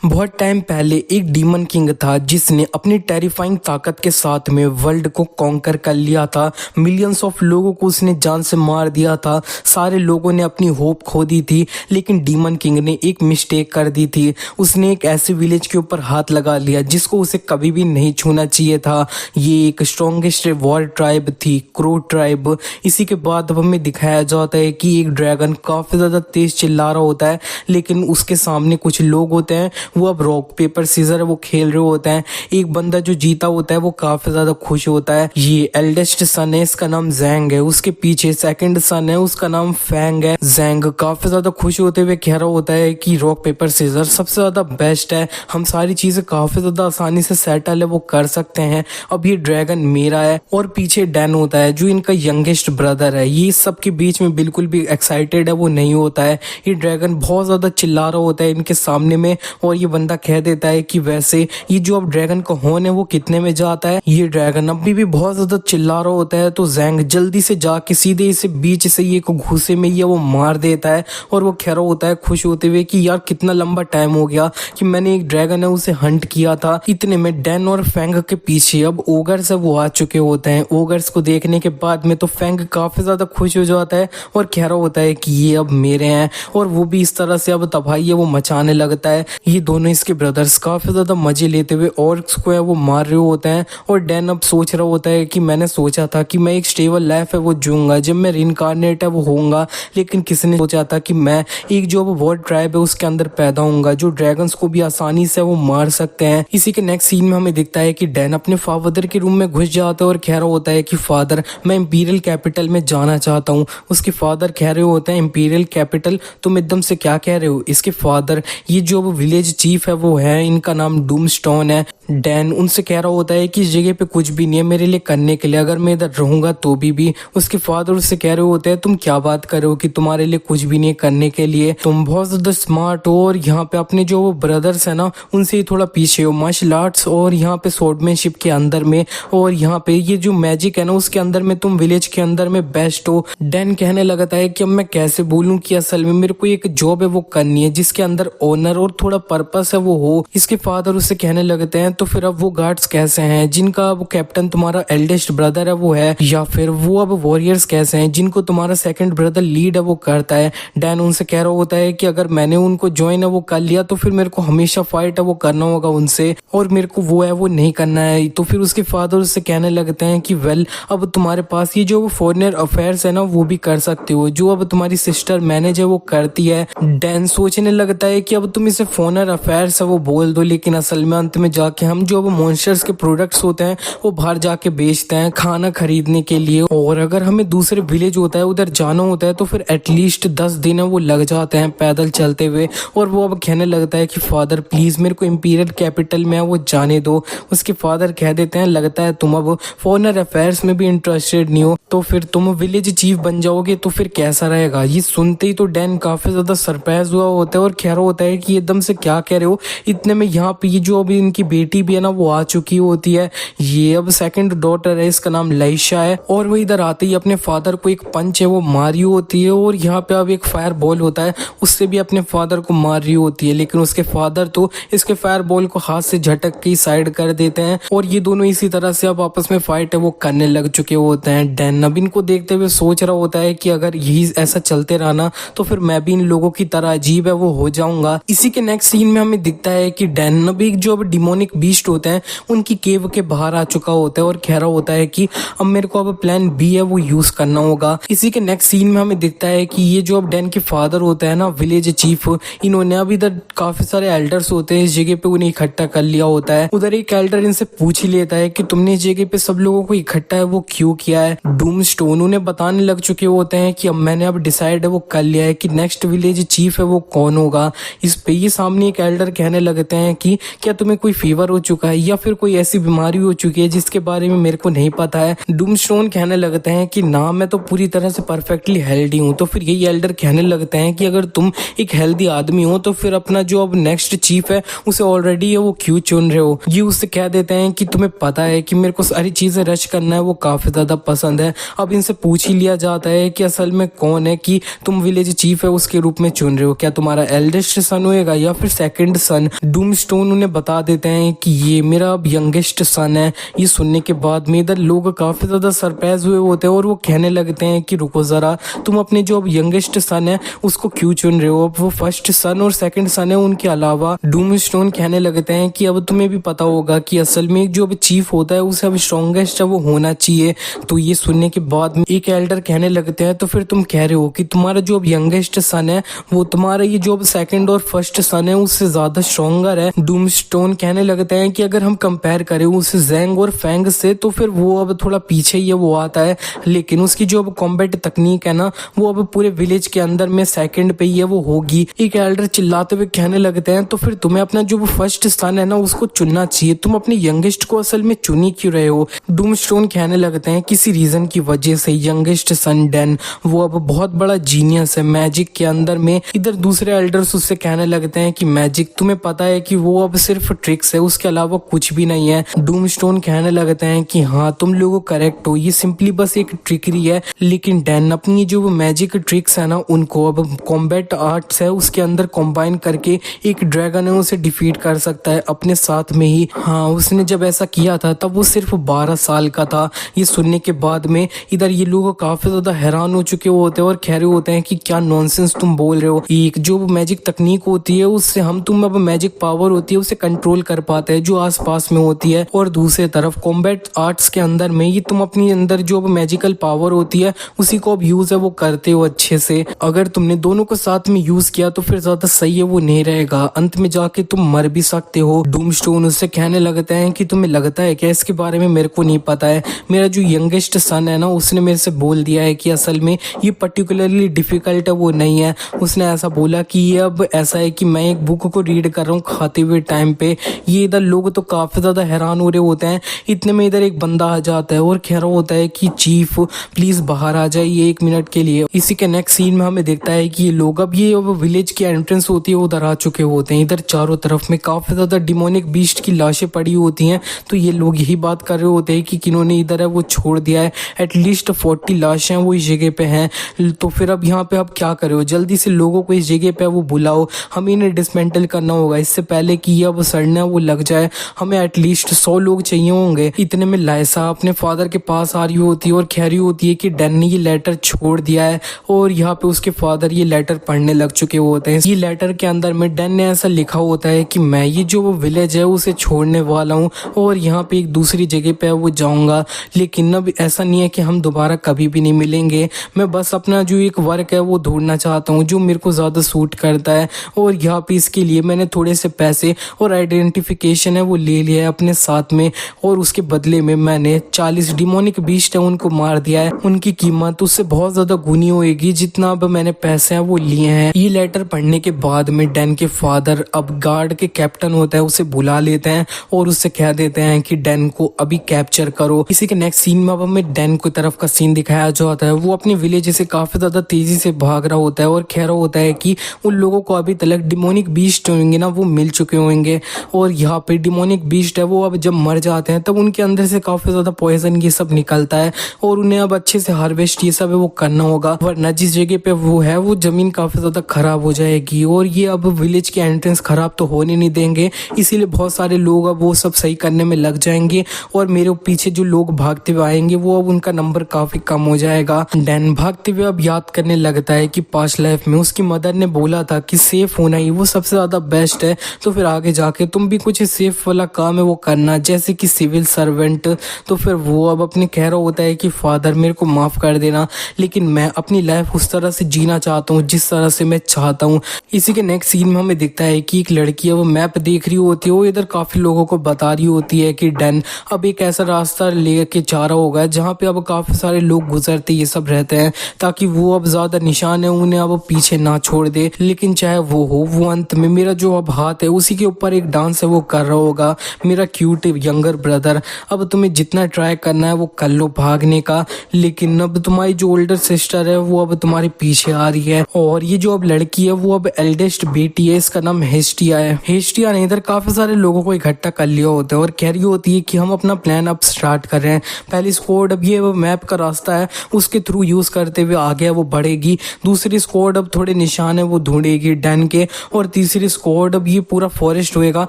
बहुत टाइम पहले एक डीमन किंग था जिसने अपनी टेरिफाइंग ताकत के साथ में वर्ल्ड को कॉन्कर कर लिया था। मिलियंस ऑफ लोगों को उसने जान से मार दिया था। सारे लोगों ने अपनी होप खो दी थी, लेकिन डीमन किंग ने एक मिस्टेक कर दी थी। उसने एक ऐसे विलेज के ऊपर हाथ लगा लिया जिसको उसे कभी भी नहीं छूना चाहिए था। ये एक स्ट्रॉन्गेस्ट वॉर ट्राइब थी, क्रो ट्राइब। इसी के बाद अब हमें दिखाया जाता है कि एक ड्रैगन काफी ज्यादा तेज चिल्ला रहा होता है, लेकिन उसके सामने कुछ लोग होते हैं, वो अब रॉक पेपर सीजर वो खेल रहे होते हैं। एक बंदा जो जीता होता है वो काफी ज्यादा खुश होता है। ये एल्डेस्ट सन है, इसका नाम जैंग है। उसके पीछे सेकंड सन है, उसका नाम फैंग है। जैंग काफी ज्यादा खुश होते हुए कह रहा होता है कि रॉक पेपर सीजर सबसे ज्यादा बेस्ट है, हम सारी चीजें काफी ज्यादा आसानी से सेटल है वो कर सकते हैं। अब ये ड्रैगन मेरा है। और पीछे डैन होता है जो इनका यंगेस्ट ब्रदर है। ये सब के बीच में बिल्कुल भी एक्साइटेड है वो नहीं होता है। ये ड्रैगन बहुत ज्यादा चिल्ला रहा होता है इनके सामने में, और ये बंदा कह देता है कि वैसे ये जो अब ड्रैगन का हॉर्न है वो कितने में जाता है। ये ड्रैगन अभी भी बहुत ज्यादा चिल्ला रहा होता है, तो जैंग जल्दी से जाके सीधे इसे बीच से ये को घुसे में ये वो मार देता है। और वो कह रहा होता है खुश होते हुए कि यार कितना लंबा टाइम हो गया कि मैंने एक ड्रैगन है उसे हंट किया था। इतने में डैन और फैंग के पीछे अब ओगर्स है वो आ चुके होते हैं। ओगर्स को देखने के बाद में तो फैंग काफी ज्यादा खुश हो जाता है और कह रहा होता है कि ये अब मेरे हैं। और वो भी इस तरह से अब तबाही है वो मचाने लगता है। ये दोनों इसके ब्रदर्स काफी ज्यादा मजे लेते हुए ऑर्क्स को है वो मार रहे होते हैं। और डैन अब सोच रहा होता है कि मैंने सोचा था कि मैं एक स्टेबल लाइफ है वो जीऊंगा जब मैं रिइंकार्नेट है वो होऊंगा, लेकिन किसी ने सोचा था कि मैं एक जो वॉर ट्राइब है उसके अंदर पैदा होऊंगा जो ड्रैगन्स को भी आसानी से वो मार सकते हैं। इसी के नेक्स्ट सीन में हमें दिखता है कि डैन अपने फादर के रूम में घुस जाता है और कह रहा होता है कि फादर मैं इंपीरियल कैपिटल में जाना चाहता हूँ। उसके फादर कह रहे होते हैं इंपीरियल कैपिटल, तुम एकदम से क्या कह रहे हो। इसके फादर ये जो विलेज चीफ है वो है, इनका नाम डूमस्टोन है। डैन उनसे कह रहा होता है कि इस जगह पे कुछ भी नहीं है मेरे लिए करने के लिए, अगर मैं इधर रहूंगा तो भी। उसके फादर उससे कह रहे होते हैं तुम क्या बात कर रहे हो कि तुम्हारे लिए कुछ भी नहीं है करने के लिए, तुम बहुत ज्यादा स्मार्ट हो और यहाँ पे अपने जो ब्रदर्स है ना उनसे ही थोड़ा पीछे हो मार्शल आर्ट्स और यहाँ पे स्वॉर्डमैनशिप के अंदर में, और यहाँ पे ये जो मैजिक है ना उसके अंदर में तुम विलेज के अंदर में बेस्ट हो। डैन कहने लगता है कि अब मैं कैसे बोलूं कि असल में मेरे को एक जॉब है वो करनी है जिसके अंदर ऑनर और थोड़ा पर्पस है वो हो। इसके फादर उससे कहने लगते हैं तो फिर अब वो गार्ड्स कैसे हैं जिनका वो कैप्टन तुम्हारा एल्डेस्ट ब्रदर है वो है, या फिर वो अब वॉरियर्स कैसे हैं जिनको तुम्हारा सेकंड ब्रदर लीड है वो करता है। डैन उनसे कह रहा होता है कि अगर मैंने उनको ज्वाइन है वो कर लिया तो फिर मेरे को हमेशा फाइट है वो करना होगा उनसे, और मेरे को वो है वो नहीं करना है। तो फिर उसके फादर उससे कहने लगते हैं कि वेल अब तुम्हारे पास ये जो फॉरेनर अफेयर्स है ना वो भी कर सकते हो जो अब तुम्हारी सिस्टर मैनेज है वो करती है। डैन सोचने लगता है कि अब तुम इसे फॉरेनर अफेयर्स है वो बोल दो, लेकिन असल में अंत में जाके हम जो अब मॉन्स्टर्स के प्रोडक्ट्स होते हैं वो बाहर जाके बेचते हैं खाना खरीदने के लिए, और अगर हमें दूसरे विलेज होता है उधर जाना होता है तो फिर एटलीस्ट 10 दिन है वो लग जाते हैं पैदल चलते हुए। और वो अब कहने लगता है कि फादर प्लीज मेरे को इंपीरियल कैपिटल में वो जाने दो। उसके फादर कह देते हैं लगता है तुम अब फॉरेनर अफेयर्स में भी इंटरेस्टेड नहीं हो, तो फिर तुम विलेज चीफ बन जाओगे तो फिर कैसा रहेगा। ये सुनते ही तो डैन काफी ज्यादा सरप्राइज हुआ होता है और कह रहा होता है कि एकदम से क्या कह रहे हो। इतने में यहाँ पे ये जो अभी इनकी बेटी भी है ना वो आ चुकी होती है। ये अब सेकंड डॉटर है, इसका नाम लाइशा है। और वो इधर आते ही अपने फादर को एक पंच है वो मारी होती है, और यहाँ पे अब एक फायर बॉल होता है उससे भी अपने फादर को मार रही होती है, लेकिन उसके फादर तो इसके फायर बॉल को हाथ से झटक के साइड कर देते हैं। और ये दोनों इसी तरह से अब आपस में फाइट है वो करने लग चुके होते हैं। डैन अब इनको देखते हुए सोच रहा होता है कि अगर यही ऐसा चलते रहा ना तो फिर मैं भी इन लोगों की तरह अजीब है वो हो जाऊंगा। इसी के नेक्स्ट सीन में हमें दिखता है कि डैन अब एक जो अब डिमोनिक बीस्ट होते हैं उनकी केव के बाहर आ चुका होता है और कह रहा होता है कि अब मेरे को अब प्लान बी है वो यूज करना होगा। इसी के नेक्स्ट सीन में हमें दिखता है कि ये जो अब डैन के फादर होता है ना विलेज चीफ, इन्होंने अब इधर काफी सारे एल्डर्स होते हैं इस जगह पे उन्हें इकट्ठा कर लिया होता है। उधर एक एल्डर इनसे पूछ ही लेता है कि तुमने इस जगह पे सब लोगों को इकट्ठा है वो क्यों किया है। डूमस्टोन उन्हें बताने लग चुके होते हैं कि अब मैंने अब डिसाइड है वो कर लिया है कि नेक्स्ट विलेज चीफ है वो कौन होगा। इस पे ये सामने एक एल्डर कहने लगते हैं कि क्या तुम्हें कोई फीवर हो चुका है या फिर कोई ऐसी बीमारी हो चुकी है जिसके बारे में मेरे को नहीं पता है। डूमस्टोन कहने लगते हैं कि ना मैं तो पूरी तरह से परफेक्टली हेल्दी हूँ। तो फिर यही एल्डर कहने लगते हैं कि अगर तुम एक हेल्दी आदमी हो तो फिर अपना जो अब नेक्स्ट चीफ है उसे ऑलरेडी है वो क्यों चुन रहे हो। ये उससे कह देते हैं कि तुम्हें पता है कि मेरे को सारी चीजें रश करना है वो काफी ज्यादा पसंद है। अब इनसे पूछ ही लिया जाता है कि असल में कौन है कि तुम विलेज चीफ है उसके रूप में चुन रहे हो, क्या तुम्हारा एल्डेस्ट सन होएगा या फिर सेकंड सेकंड सन डूमस्टोन उन्हें बता देते हैं कि ये मेरा अब यंगेस्ट सन है। ये सुनने के बाद में इधर लोग काफी ज्यादा सरप्राइज हुए होते हैं और वो कहने लगते हैं कि रुको जरा, तुम अपने जो अब यंगेस्ट सन है उसको क्यों चुन रहे हो? अब वो फर्स्ट सन और सेकंड सन है उनके अलावा। डूमस्टोन कहने लगते हैं कि अब तुम्हें भी पता होगा कि असल में जो अब चीफ होता है उसे अब स्ट्रॉन्गेस्ट है वो होना चाहिए। तो ये सुनने के बाद में एक एल्डर कहने लगते हैं तो फिर तुम कह रहे हो कि तुम्हारा जो अब यंगेस्ट सन है वो तुम्हारा ये जो अब सेकंड और फर्स्ट सन है उससे ज्यादा स्ट्रॉन्गर है। डूमस्टोन कहने लगते हैं कि अगर हम कंपेयर करें उस जैंग और फैंग से तो फिर वो अब थोड़ा पीछे ही वो आता है, लेकिन उसकी जो अब कॉम्बैट तकनीक है ना वो अब पूरे विलेज के अंदर में सेकंड पे ही वो होगी। एक एल्डर चिल्लाते हुए कहने लगते हैं तो फिर तुम्हें अपना जो फर्स्ट सन है ना उसको चुनना चाहिए, तुम अपने यंगेस्ट को असल में चुनी क्यों रहे हो? डूमस्टोन कहने लगते हैं किसी रीजन की वजह से यंगेस्ट सन डैन वो अब बहुत बड़ा जीनियस है मैजिक के अंदर में। इधर दूसरे एल्डर्स उससे कहने लगते हैं कि मैजिक तुम्हें पता है कि वो अब सिर्फ ट्रिक्स है, उसके अलावा कुछ भी नहीं है। डूमस्टोन कहने लगते हैं कि हाँ तुम लोग करेक्ट हो, ये सिंपली बस एक ट्रिकरी है, लेकिन डैन अपनी जो मैजिक ट्रिक्स है ना उनको अब कॉम्बैट आर्ट्स है उसके अंदर कंबाइन करके एक ड्रैगन है उसे डिफीट कर सकता है अपने साथ में ही। हाँ उसने जब ऐसा किया था तब वो सिर्फ 12 साल का था। ये सुनने के बाद में इधर ये लोग काफी ज्यादा हैरान हो चुके होते हैं और कह रहे होते हैं कि क्या नॉनसेंस तुम बोल रहे हो। एक जो मैजिक तकनीक होती है उससे हम तुम अब मैजिक पावर होती है उसे कंट्रोल कर पाते हैं जो आसपास में होती है, और दूसरी तरफ कॉम्बैट आर्ट्स के अंदर में ये तुम अपनी अंदर जो मैजिकल पावर होती है उसी को अब यूज है वो करते हो अच्छे से। अगर तुमने दोनों को साथ में यूज किया तो फिर ज्यादा सही है वो नहीं रहेगा, अंत में जाके तुम मर भी सकते हो। डूमस्टोन उससे कहने लगते हैं कि तुम्हें लगता है क्या इसके बारे में मेरे को नहीं पता है, मेरा जो यंगेस्ट सन है ना उसने मेरे से बोल दिया है कि असल में ये पर्टिकुलरली डिफिकल्ट है वो नहीं है। उसने ऐसा बोला कि ये अब ऐसा है कि मैं एक बुक को रीड कर रहा हूँ खाते हुए टाइम पे। ये इधर लोग तो काफी ज्यादा हैरान हो रहे होते हैं। इतने में इधर एक बंदा आ जाता है और कह रहा होता है कि चीफ प्लीज बाहर आ जाइए 1 मिनट के लिए। इसी के नेक्स्ट सीन में हमें देखता है कि ये लोग अब ये विलेज की एंट्रेंस होती है उधर आ चुके होते हैं। इधर चारों तरफ में काफी ज्यादा डिमोनिक बीस्ट की लाशें पड़ी होती हैं, तो ये लोग यही बात कर रहे होते हैं कि किन्होंने इधर है वो छोड़ दिया है, एटलीस्ट 40 लाशें वो इस जगह पे हैं। तो फिर अब यहाँ पे आप क्या कर रहे हो, जल्दी से लोगों को इस जगह पे वो बुलाओ, हमें इन्हें डिसमेंटल करना होगा इससे पहले कि ये अब सड़ने वो लग जाए। हमें एटलीस्ट 100 लोग चाहिए होंगे। इतने में लाइसा अपने फादर के पास आ रही होती है और कह रही होती है कि डैन ने ये लेटर छोड़ दिया है, और यहाँ पे उसके फादर ये लेटर पढ़ने लग चुके होते हैं। ये लेटर के अंदर में डैन ने ऐसा लिखा होता है कि मैं ये जो वो विलेज है उसे छोड़ने वाला हूँ और यहाँ पे एक दूसरी जगह पे वो जाऊंगा, लेकिन अब ऐसा नहीं है कि हम दोबारा कभी भी नहीं मिलेंगे। मैं बस अपना जो एक वर्क है वो ढूंढना चाहता हूँ जो मेरे को ज्यादा सूट करता है, और यहाँ पे इसके लिए मैंने थोड़े से पैसे और आइडेंटिफिकेशन है वो ले लिया है अपने साथ में, और उसके बदले में मैंने 40 डिमोनिक बीस्ट है उनको मार दिया है। उनकी कीमत उससे बहुत ज्यादा गुनी होगी जितना अब मैंने पैसे हैं वो लिए हैं। ये लेटर पढ़ने के बाद में डैन के फादर अब गार्ड के कैप्टन होता है उसे बुला लेते हैं और उससे कह देते हैं कि डैन को अभी कैप्चर करो। इसी के नेक्स्ट सीन में अब हमें डैन की तरफ का सीन दिखाया जाता है। वो अपने विलेज से काफी ज्यादा तेजी से भाग रहा होता है और कह रहा होता है कि उन लोगों को अभी तक डिमोनिक बीस्ट होंगे ना वो मिल चुके होंगे, और यहाँ पे डिमोनिक बीस्ट है वो अब जब मर जाते हैं तब उनके अंदर से काफी ज्यादा पॉइजन ये सब निकलता है और उन्हें अब अच्छे से हार्वेस्ट ये सब है वो करना होगा, वरना जिस जगह पे वो है वो जमीन काफी ज्यादा खराब हो जाएगी और ये अब विलेज की एंट्रेंस खराब तो होने नहीं देंगे। इसीलिए बहुत सारे लोग अब वो सब सही करने में लग जाएंगे और मेरे पीछे जो लोग भागते हुए आएंगे वो अब उनका नंबर काफी कम हो जाएगा। डैन भागते हुए अब याद करने लगता है कि पास्ट लाइफ में उसकी मदर ने बोला था कि सेफ होना ही वो सबसे ज्यादा बेस्ट है, तो फिर आगे जाके तुम भी कुछ सेफ वाला काम है वो करना जैसे कि सिविल सर्वेंट। तो फिर वो अब अपने कह रहा होता है कि फादर मेरे को माफ कर देना, लेकिन मैं अपनी लाइफ उस तरह से जीना चाहता हूँ जिस तरह से मैं चाहता हूँ। इसी के नेक्स्ट सीन में हमें दिखता है कि एक लड़की है वो मैप देख रही होती है, वो इधर काफी लोगों को बता रही होती है कि डैन अब एक ऐसा रास्ता लेके जा रहा होगा जहाँ पे अब काफी सारे लोग गुजरते ये सब रहते हैं, ताकि वो अब ज्यादा निशान है उन्हें अब पीछे ना छोड़ दे। लेकिन चाहे वो हो, वो अंत में मेरा जो अब हाथ है उसी के ऊपर एक डांस है वो कर रहा होगा, मेरा क्यूट यंगर ब्रदर। अब तुम्हें जितना ट्राई करना है वो कर लो भागने का, लेकिन अब तुम्हारी जो ओल्डर सिस्टर है वो अब तुम्हारे पीछे आ रही है, और ये जो अब लड़की है वो अब एल्डेस्ट बेटी है, इसका नाम हेस्टिया है। हेस्टिया ने इधर काफी सारे लोगों को इकट्ठा कर लिया होता है और कह रही होती है कि हम अपना प्लान अब स्टार्ट कर रहे हैं। पहली स्क्वाड अब ये मैप का रास्ता है उसके थ्रू यूज करते हुए आगे वो बढ़ेगी, दूसरी स्क्वाड अब थोड़े निशान है वो ढूंढेगी डैन के, और तीसरी दूसरी स्क्वाड अब ये पूरा फॉरेस्ट होएगा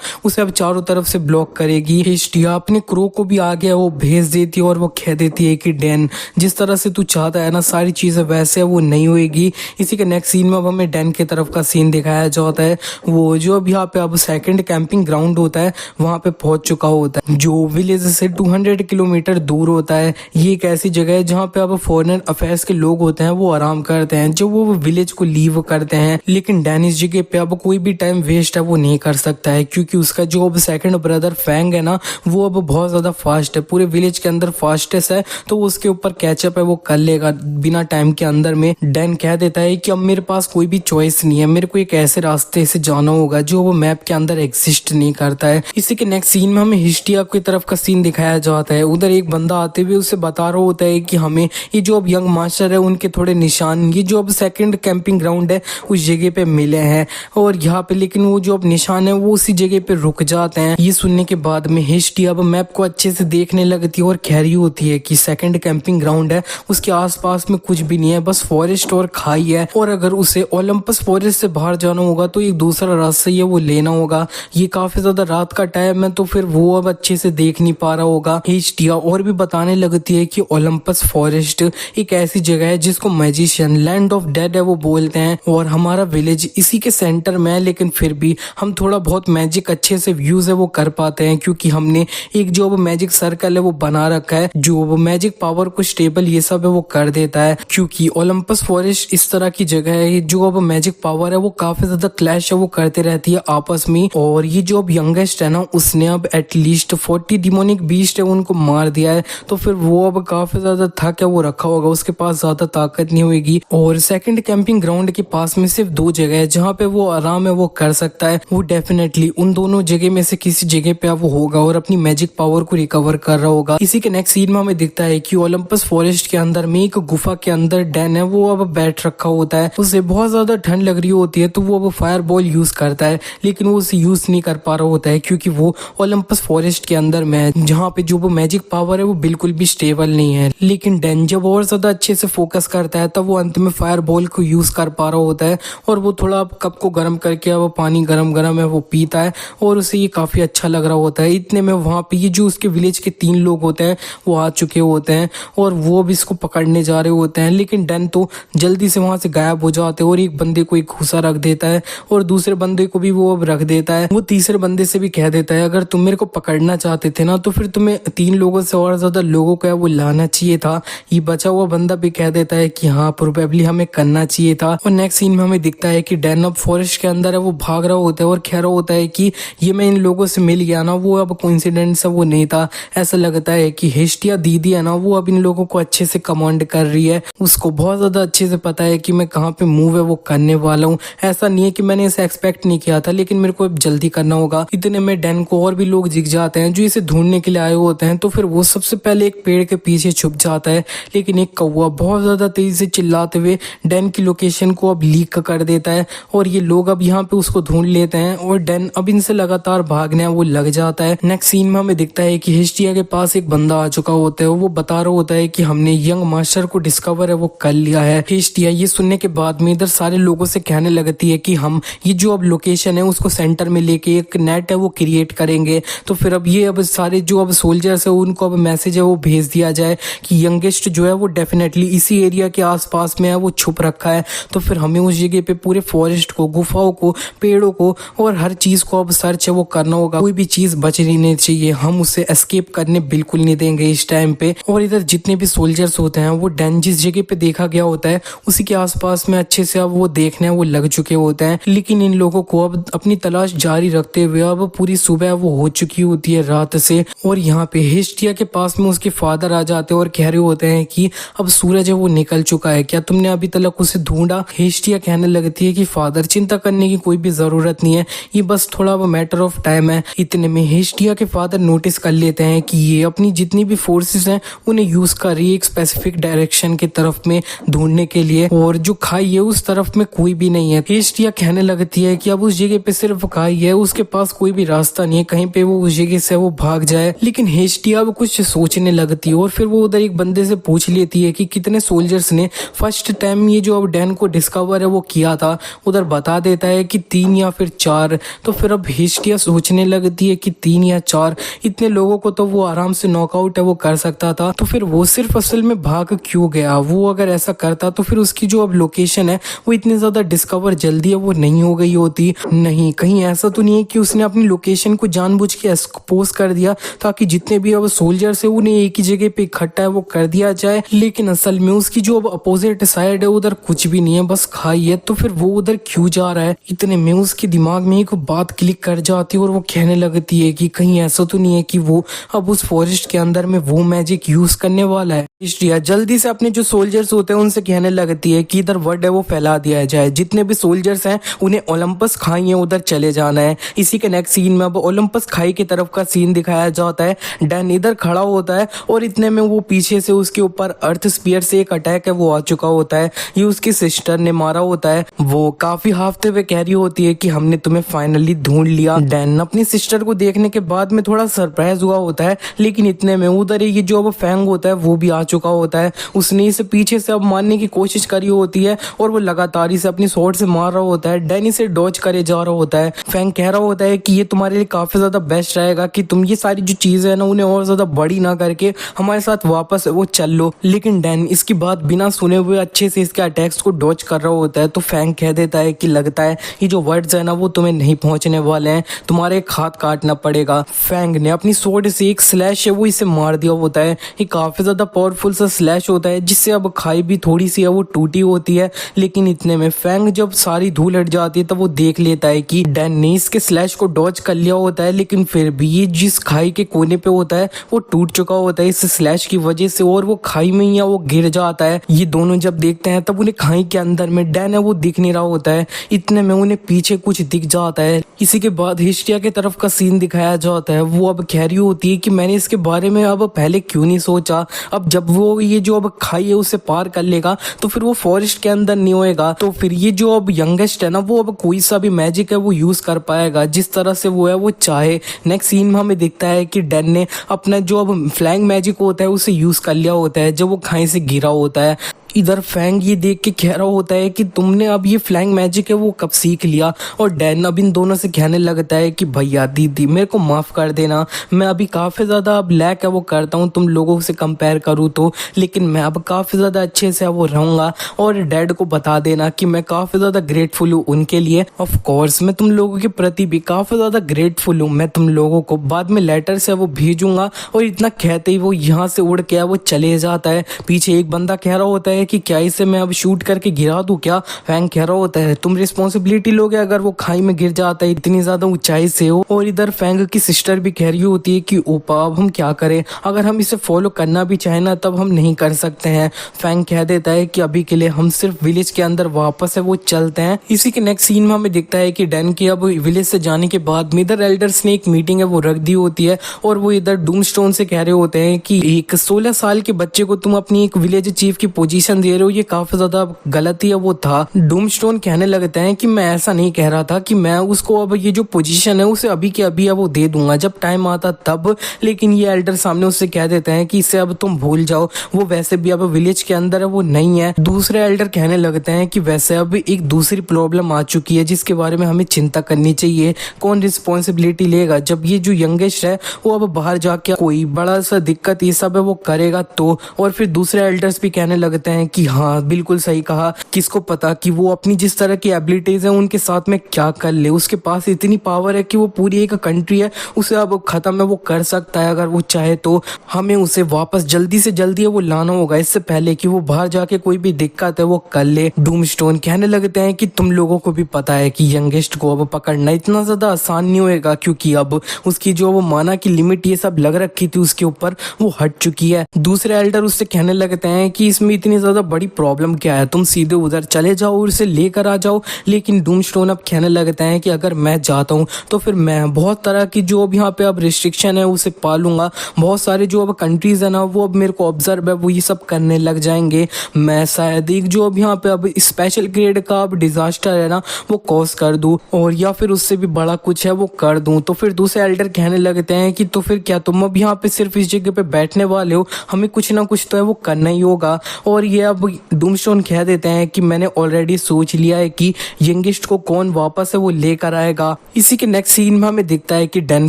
उसे अब चारों तरफ से ब्लॉक करेगी। हिस्टिया अपने क्रो को भी आगे वो भेज देती है और वो कह देती है कि डैन जिस तरह से तू चाहता है ना सारी चीजें वैसे वो नहीं होएगी। इसी के नेक्स्ट सीन में अब हमें डैन की तरफ का सीन दिखाया जाता है, वो जो अब यहाँ पे अब सेकंड कैंपिंग ग्राउंड होता है वहां पे पहुंच चुका होता है जो विलेज से 200 किलोमीटर दूर होता है। ये एक ऐसी जगह है जहाँ पे अब फॉरेन अफेयर्स के लोग होते हैं वो आराम करते हैं जब वो विलेज को लीव करते हैं। लेकिन डैन इस जगह पे अब कोई भी टाइम वेस्ट है वो नहीं कर सकता है क्योंकि उसका जो अब सेकंड ब्रदर फैंग है ना वो अब बहुत ज्यादा फास्ट है, पूरे विलेज के अंदर फास्टेस्ट है, तो उसके ऊपर कैचअप है वो कर लेगा बिना टाइम के अंदर में। डैन कह देता है कि अब मेरे पास कोई भी चॉइस नहीं है, मेरे को एक ऐसे रास्ते से जाना होगा जो वो मैप के अंदर एग्जिस्ट नहीं करता है। इसी के नेक्स्ट सीन में हमें हिस्टिया की तरफ का सीन दिखाया जाता है। उधर एक बंदा आते हुए उसे बता रहा होता है कि हमें ये जो अब यंग मास्टर है उनके थोड़े निशान ये जो अब सेकंड कैंपिंग ग्राउंड है उस जगह पे मिले हैं और यहाँ पे लेकिन वो जो अब निशान है वो उसी जगह पे रुक जाते हैं। ये सुनने के बाद में हिस्टिया अब मैप को अच्छे से देखने लगती है और कह रही होती है कि सेकंड कैंपिंग ग्राउंड है उसके आसपास में कुछ भी नहीं है, बस फॉरेस्ट और खाई है और अगर उसे ओलंपस फॉरेस्ट से बाहर जाना होगा तो एक दूसरा रास्ता ये वो लेना होगा। ये काफी ज्यादा रात का टाइम है तो फिर वो अब अच्छे से देख नहीं पा रहा होगा। हिस्टिया और भी बताने लगती है कि ओलंपस फॉरेस्ट एक ऐसी जगह है जिसको मैजिशियन लैंड ऑफ डेड है वो बोलते हैं और हमारा विलेज इसी के सेंटर में है, लेकिन फिर भी हम थोड़ा बहुत मैजिक अच्छे से व्यूज है वो कर पाते हैं क्योंकि हमने एक जो मैजिक सर्कल है वो बना रखा है जो मैजिक पावर को स्टेबल ये सब है वो कर देता है। क्योंकि ओलंपस फॉरेस्ट इस तरह की जगह है जो अब मैजिक पावर है वो काफी ज्यादा क्लैश है वो करते रहती है आपस में और ये जो अब यंगेस्ट है ना उसने अब एटलीस्ट 40 डिमोनिक बीस्ट है उनको मार दिया है, तो फिर वो अब काफी ज्यादा थक है वो रखा होगा, उसके पास ज्यादा ताकत नहीं होगी। और सेकंड कैंपिंग ग्राउंड के पास में सिर्फ 2 जगह है जहाँ पे वो आराम है वो कर सकता है, वो डेफिनेटली उन दोनों जगह में से किसी जगह पे वो होगा और अपनी मैजिक पावर को रिकवर कर रहा होगा। इसी के नेक्स्ट सीन में हमें दिखता है कि ओलंपस फॉरेस्ट के अंदर में एक गुफा के अंदर डैन है वो अब बैठ रखा होता है, उसे बहुत ज्यादा ठंड लग रही होती है तो वो अब फायर बॉल यूज करता है लेकिन वो उसे यूज नहीं कर पा रहा होता है क्योंकि वो ओलंपस फॉरेस्ट के अंदर में है जहाँ पे जो वो मैजिक पावर है वो बिल्कुल भी स्टेबल नहीं है। लेकिन डैन जब और ज्यादा अच्छे से फोकस करता है तब वो अंत में फायर बॉल को यूज कर पा रहा होता है और वो थोड़ा कप को गर्म करके अब पानी गरम है वो पीता है और उसे ये काफी अच्छा लग रहा होता है। इतने में वहां पे ये जो उसके विलेज के 3 लोग होते हैं वो आ चुके होते हैं और वो भी इसको पकड़ने जा रहे होते हैं, लेकिन डैन तो जल्दी से वहां से गायब हो जाते हैं और एक बंदे को एक घूसा रख देता है और दूसरे बंदे को भी वो अब रख देता है। वो तीसरे बंदे से भी कह देता है अगर तुम मेरे को पकड़ना चाहते थे ना तो फिर तुम्हें 3 लोगों से और ज्यादा लोगों को वो लाना चाहिए था। ये बचा हुआ बंदा भी कह देता है कि हाँ प्रोबेबली हमें करना चाहिए था। और नेक्स्ट सीन में हमें दिखता है कि डैन अब फॉरेस्ट के अंदर है वो भाग रहा होता है और कह रहा होता है कि ये मैं इन लोगों से मिल गया ना वो अब कोइंसिडेंस है वो नहीं था। ऐसा लगता है कि हिस्टिया दीदी है ना वो अब इन लोगों को अच्छे से कमांड कर रही है, उसको बहुत ज्यादा अच्छे से पता है कि मैं कहाँ पे मूव है वो करने वाला हूँ। ऐसा नहीं है कि मैंने इसे एक्सपेक्ट नहीं किया था लेकिन मेरे को अब जल्दी करना होगा। इतने में डैन को और भी लोग दिख जाते हैं जो इसे ढूंढने के लिए आए होते हैं, तो फिर वो सबसे पहले एक पेड़ के पीछे छुप जाता है लेकिन एक कौवा बहुत ज्यादा तेजी से चिल्लाते हुए डैन की लोकेशन को अब लीक कर देता है और ये लोग अब यहाँ पे उसको ढूंढ लेते हैं और डैन अब इनसे लगातार भागने वो लग जाता है। नेक्स्ट सीन में हमें दिखता है कि हिस्टिया के पास एक बंदा आ चुका होता है, वो बता रहा होता है कि हमने यंग मास्टर को डिस्कवर है वो कर लिया है। हिस्टिया ये सुनने के बाद में इधर सारे लोगों से कहने लगती है कि हम ये जो अब लोकेशन है उसको सेंटर में लेके एक नेट है वो क्रिएट करेंगे, तो फिर अब ये अब सारे जो अब सोल्जर्स है उनको अब मैसेज है वो भेज दिया जाए कि यंगेस्ट जो है वो डेफिनेटली इसी एरिया के आसपास में है वो छुप रखा है। तो फिर हमें उस जगह पे पूरे फॉरेस्ट को, गुफाओं को, पेड़ों को और हर चीज को अब सर्च है वो करना होगा, कोई भी चीज बच नहीं चाहिए, हम उसे एस्केप करने बिल्कुल नहीं देंगे इस टाइम पे। और इधर जितने भी सोल्जर्स होते हैं वो डैन जिस जगह पे देखा गया होता है उसी के आसपास में अच्छे से अब वो देखने वो लग चुके होते हैं, लेकिन इन लोगों को अब अपनी तलाश जारी रखते हुए अब पूरी सुबह वो हो चुकी होती है रात से। और यहाँ पे हिस्टिया के पास में उसके फादर आ जाते हैं और कह रहे होते हैं कि अब सूरज है वो निकल चुका है, क्या तुमने अभी तक उसे ढूंढा? हिस्टिया कहने लगती है कि फादर चिंता करने की कोई भी जरूरत नहीं है, ये बस थोड़ा मैटर ऑफ टाइम है। इतने में हिस्टिया के फादर नोटिस कर लेते हैं कि ये अपनी जितनी भी फोर्सेस हैं उन्हें यूज कर रही है एक स्पेसिफिक डायरेक्शन की तरफ में ढूंढने के लिए, और जो खाई है उस तरफ में कोई भी नहीं है। हिस्टिया कहने लगती है कि अब उस जगह पे सिर्फ खाई है, उसके पास कोई भी रास्ता नहीं है कहीं पे वो उस जगह से वो भाग जाए। लेकिन हिस्टिया अब कुछ सोचने लगती है और फिर वो उधर एक बंदे से पूछ लेती है कि कितने सोल्जर्स ने फर्स्ट टाइम ये जो अब डैन को डिस्कवर है वो किया था। उधर बता देता है कि कि 3 या फिर 4। तो फिर अब हिस्ट्रिया सोचने लगती है कि 3 या 4 इतने लोगों को तो वो आराम से नॉकआउट है वो कर सकता था, तो फिर वो सिर्फ असल में भाग क्यों गया। वो अगर ऐसा करता तो फिर उसकी जो अब लोकेशन है वो इतनी ज्यादा डिस्कवर जल्दी है वो नहीं हो गई होती। नहीं, कहीं ऐसा तो नहीं है कि उसने अपनी लोकेशन को जानबूझ के एक्सपोज कर दिया ताकि जितने भी अब सोल्जर्स है उन्हें एक ही जगह पे इकट्ठा है वो कर दिया जाए। लेकिन असल में उसकी जो अब अपोजिट साइड है उधर कुछ भी नहीं है, बस खाई है। तो फिर वो उधर क्यों जा रहा है। इतने में उसके दिमाग में एक बात क्लिक कर जाती है और वो कहने लगती है कि कहीं ऐसा तो नहीं है कि वो अब उस फॉरेस्ट के अंदर में वो मैजिक यूज करने वाला है। हिस्ट्रिया जल्दी से अपने जो सोल्जर्स होते हैं उनसे कहने लगती है कि इधर वर्ड है वो फैला दिया जाए, जितने भी सोल्जर्स हैं उन्हें ओलंपस खाई है उधर चले जाना है। इसी के नेक्स्ट सीन में अब ओलंपस खाई की तरफ का सीन दिखाया जाता है। डैन इधर खड़ा होता है और इतने में वो पीछे से उसके ऊपर अर्थ स्पीयर से एक अटैक है वो आ चुका होता है। ये उसकी सिस्टर ने मारा होता है। वो काफी हाफते हुए कह रही होती है कि हमने तुम्हें फाइनली ढूंढ लिया। डैन अपनी सिस्टर को देखने के बाद में थोड़ा सरप्राइज हुआ होता है, लेकिन इतने में उधर ये जो अब फैंग होता है वो भी आ चुका होता है। उसने इसे पीछे से अब मारने की कोशिश करी होती है और वो लगातार इसे अपनी स्वॉर्ड से मार रहा होता है। डैन इसे डॉज करे जा रहा होता है। फैंग कह रहा होता है कि ये तुम्हारे लिए काफी ज्यादा बेस्ट रहेगा कि तुम ये सारी जो चीजें है ना उन्हें और ज्यादा बड़ी ना करके हमारे साथ वापस वो चल लो। लेकिन डैन इसकी बात बिना सुने हुए अच्छे से इसके अटैक्स को डॉज कर रहा होता है। तो फैंग कह देता है कि लगता है ये जो वर्ड्स है ना वो तुम्हें नहीं पहुंचने वाले हैं, तुम्हारे एक हाथ काटना पड़ेगा। फैंग ने अपनी स्वॉर्ड से एक स्लैश है वो इसे मार दिया होता है। ये काफी ज्यादा पावरफुल सा स्लैश होता है जिससे अब खाई भी थोड़ी सी है वो टूटी होती है। लेकिन इतने में फैंग जब सारी धूल हट जाती है तब वो देख लेता है कि डैन ने इसके स्लैश को डॉज कर लिया होता है, लेकिन फिर भी ये जिस खाई के कोने पे होता है वो टूट चुका होता है इस स्लैश की वजह से और वो खाई में ही वो गिर जाता है। ये दोनों जब देखते हैं तब उन्हें खाई के अंदर में डैन है वो दिख नहीं रहा होता है। इतने में उन्हें पीछे कुछ दिख जाता है। इसी के बाद हिस्ट्रिया की तरफ का सीन दिखाया जाता है। वो अब कह रही होती है कि मैंने इसके बारे में अब पहले क्यों नहीं सोचा। अब जब वो ये जो अब खाई है उसे पार कर लेगा तो फिर वो फॉरेस्ट के अंदर नहीं होएगा, तो फिर ये जो अब यंगेस्ट है ना वो अब कोई सा भी मैजिक है वो यूज कर पाएगा जिस तरह से वो है वो चाहे। नेक्स्ट सीन में हमें दिखता है कि डैन ने अपना जो अब फ्लाइंग मैजिक होता है उसे यूज कर लिया होता है जब वो खाई से गिरा होता है। इधर फैंग ये देख के कह रहा होता है कि तुमने अब ये फ्लाइंग मैजिक है वो कब सीख लिया। और डैन अब इन दोनों से कहने लगता है कि भैया दीदी मेरे को माफ कर देना, मैं अभी काफी ज्यादा अब लैक है वो करता हूँ तुम लोगों से कंपेयर करूँ तो, लेकिन मैं अब काफी ज्यादा अच्छे से वो रहूंगा। और डैड को बता देना कि मैं काफी ज्यादा ग्रेटफुल हूँ उनके लिए। ऑफ कोर्स मैं तुम लोगों के प्रति भी काफी ज्यादा ग्रेटफुल हूँ। मैं तुम लोगों को बाद में लेटर से वो भेजूंगा। और इतना कहते ही वो यहाँ से उड़ के वो चले जाता है। पीछे एक बंदा कह रहा होता है कि क्या इसे मैं अब शूट करके गिरा दूं क्या। फैंग कह रहा होता है तुम रिस्पॉन्सिबिलिटी लोगे अगर वो खाई में गिर जाता है इतनी ज्यादा ऊंचाई से हो। और इधर फैंग की सिस्टर भी कह रही होती है कि ओपा अब हम क्या करें, अगर हम इसे फॉलो करना भी चाहे ना तब हम नहीं कर सकते हैं। फैंग कह देता है कि अभी के लिए हम सिर्फ विलेज के अंदर वापस है वो चलते हैं। इसी के नेक्स्ट सीन में हमें दिखता है कि डैन की अब विलेज से जाने के बाद मिडर एल्डर्स ने एक मीटिंग है वो रख दी होती है और वो इधर डूमस्टोन से कह रहे होते हैं कि एक 16 साल के बच्चे को तुम अपनी एक विलेज चीफ की पोजीशन दे रहे हो, ये काफी ज्यादा गलती है वो था। डूमस्टोन कहने लगते हैं कि मैं ऐसा नहीं कह रहा था कि मैं उसको अब ये जो पोजीशन है उसे अभी के अभी वो दे दूंगा जब टाइम आता तब। लेकिन ये एल्डर सामने उससे कह देते हैं कि इसे अब तुम भूल जाओ, वो वैसे भी अब विलेज के अंदर है वो नहीं है। दूसरे एल्डर कहने लगते हैं कि वैसे अब एक दूसरी प्रॉब्लम आ चुकी है जिसके बारे में हमें चिंता करनी चाहिए, कौन रिस्पॉन्सिबिलिटी लेगा जब ये जो यंगेस्ट है वो अब बाहर जाके कोई बड़ा सा दिक्कत ये सब है वो करेगा तो। और फिर दूसरे एल्डर्स भी कहने लगते हैं कि हाँ बिल्कुल सही कहा, किसको पता कि वो अपनी जिस तरह की एबिलिटीज है उनके साथ में क्या कर ले। उसके पास इतनी पावर है कि वो पूरी एक कंट्री है उसे अब खत्म है वो कर सकता है अगर वो चाहे तो। हमें उसे वापस जल्दी से जल्दी है वो लाना होगा इससे पहले कि वो बाहर जाके कोई भी दिक्कत है वो कर ले। डूमस्टोन कहने लगते हैं कि तुम लोगों को भी पता है कि यंगेस्ट को अब पकड़ना इतना ज्यादा आसान नहीं होएगा क्योंकि अब उसकी जो वो माना की लिमिट ये सब लग रखी थी उसके ऊपर वो हट चुकी है। दूसरे एल्डर उससे कहने लगते हैं कि इसमें इतनी ज्यादा बड़ी प्रॉब्लम क्या है, तुम सीधे उधर चले जाओ और उसे लेकर आ जाओ। लेकिन डूमस्टोन अब कहने लगता है कि अगर मैं जाता हूँ तो फिर मैं बहुत तरह की जो अब यहाँ पे अब रिस्ट्रिक्शन है उसे पालूंगा, बहुत सारे जो अब कंट्रीज है ना वो अब मेरे को ऑब्जर्व है वो ये सब करने लग जाएंगे। मैं शायद एक जो अब यहाँ पे अब स्पेशल ग्रेड का अब डिजास्टर है ना वो कॉज कर दूं और या फिर उससे भी बड़ा कुछ है वो कर दूं। तो फिर दूसरे एल्डर कहने लगते हैं कि तो फिर क्या तुम अब यहाँ पे सिर्फ इस जगह पे बैठने वाले हो, हमें कुछ ना कुछ तो है वो करना ही होगा। और ये इसीलिए अब डूमस्टोन कह देते हैं कि मैंने ऑलरेडी सोच लिया है कि यंगेस्ट को कौन वापस है वो लेकर आएगा। इसी के नेक्स्ट सीन में हमें दिखता है कि डैन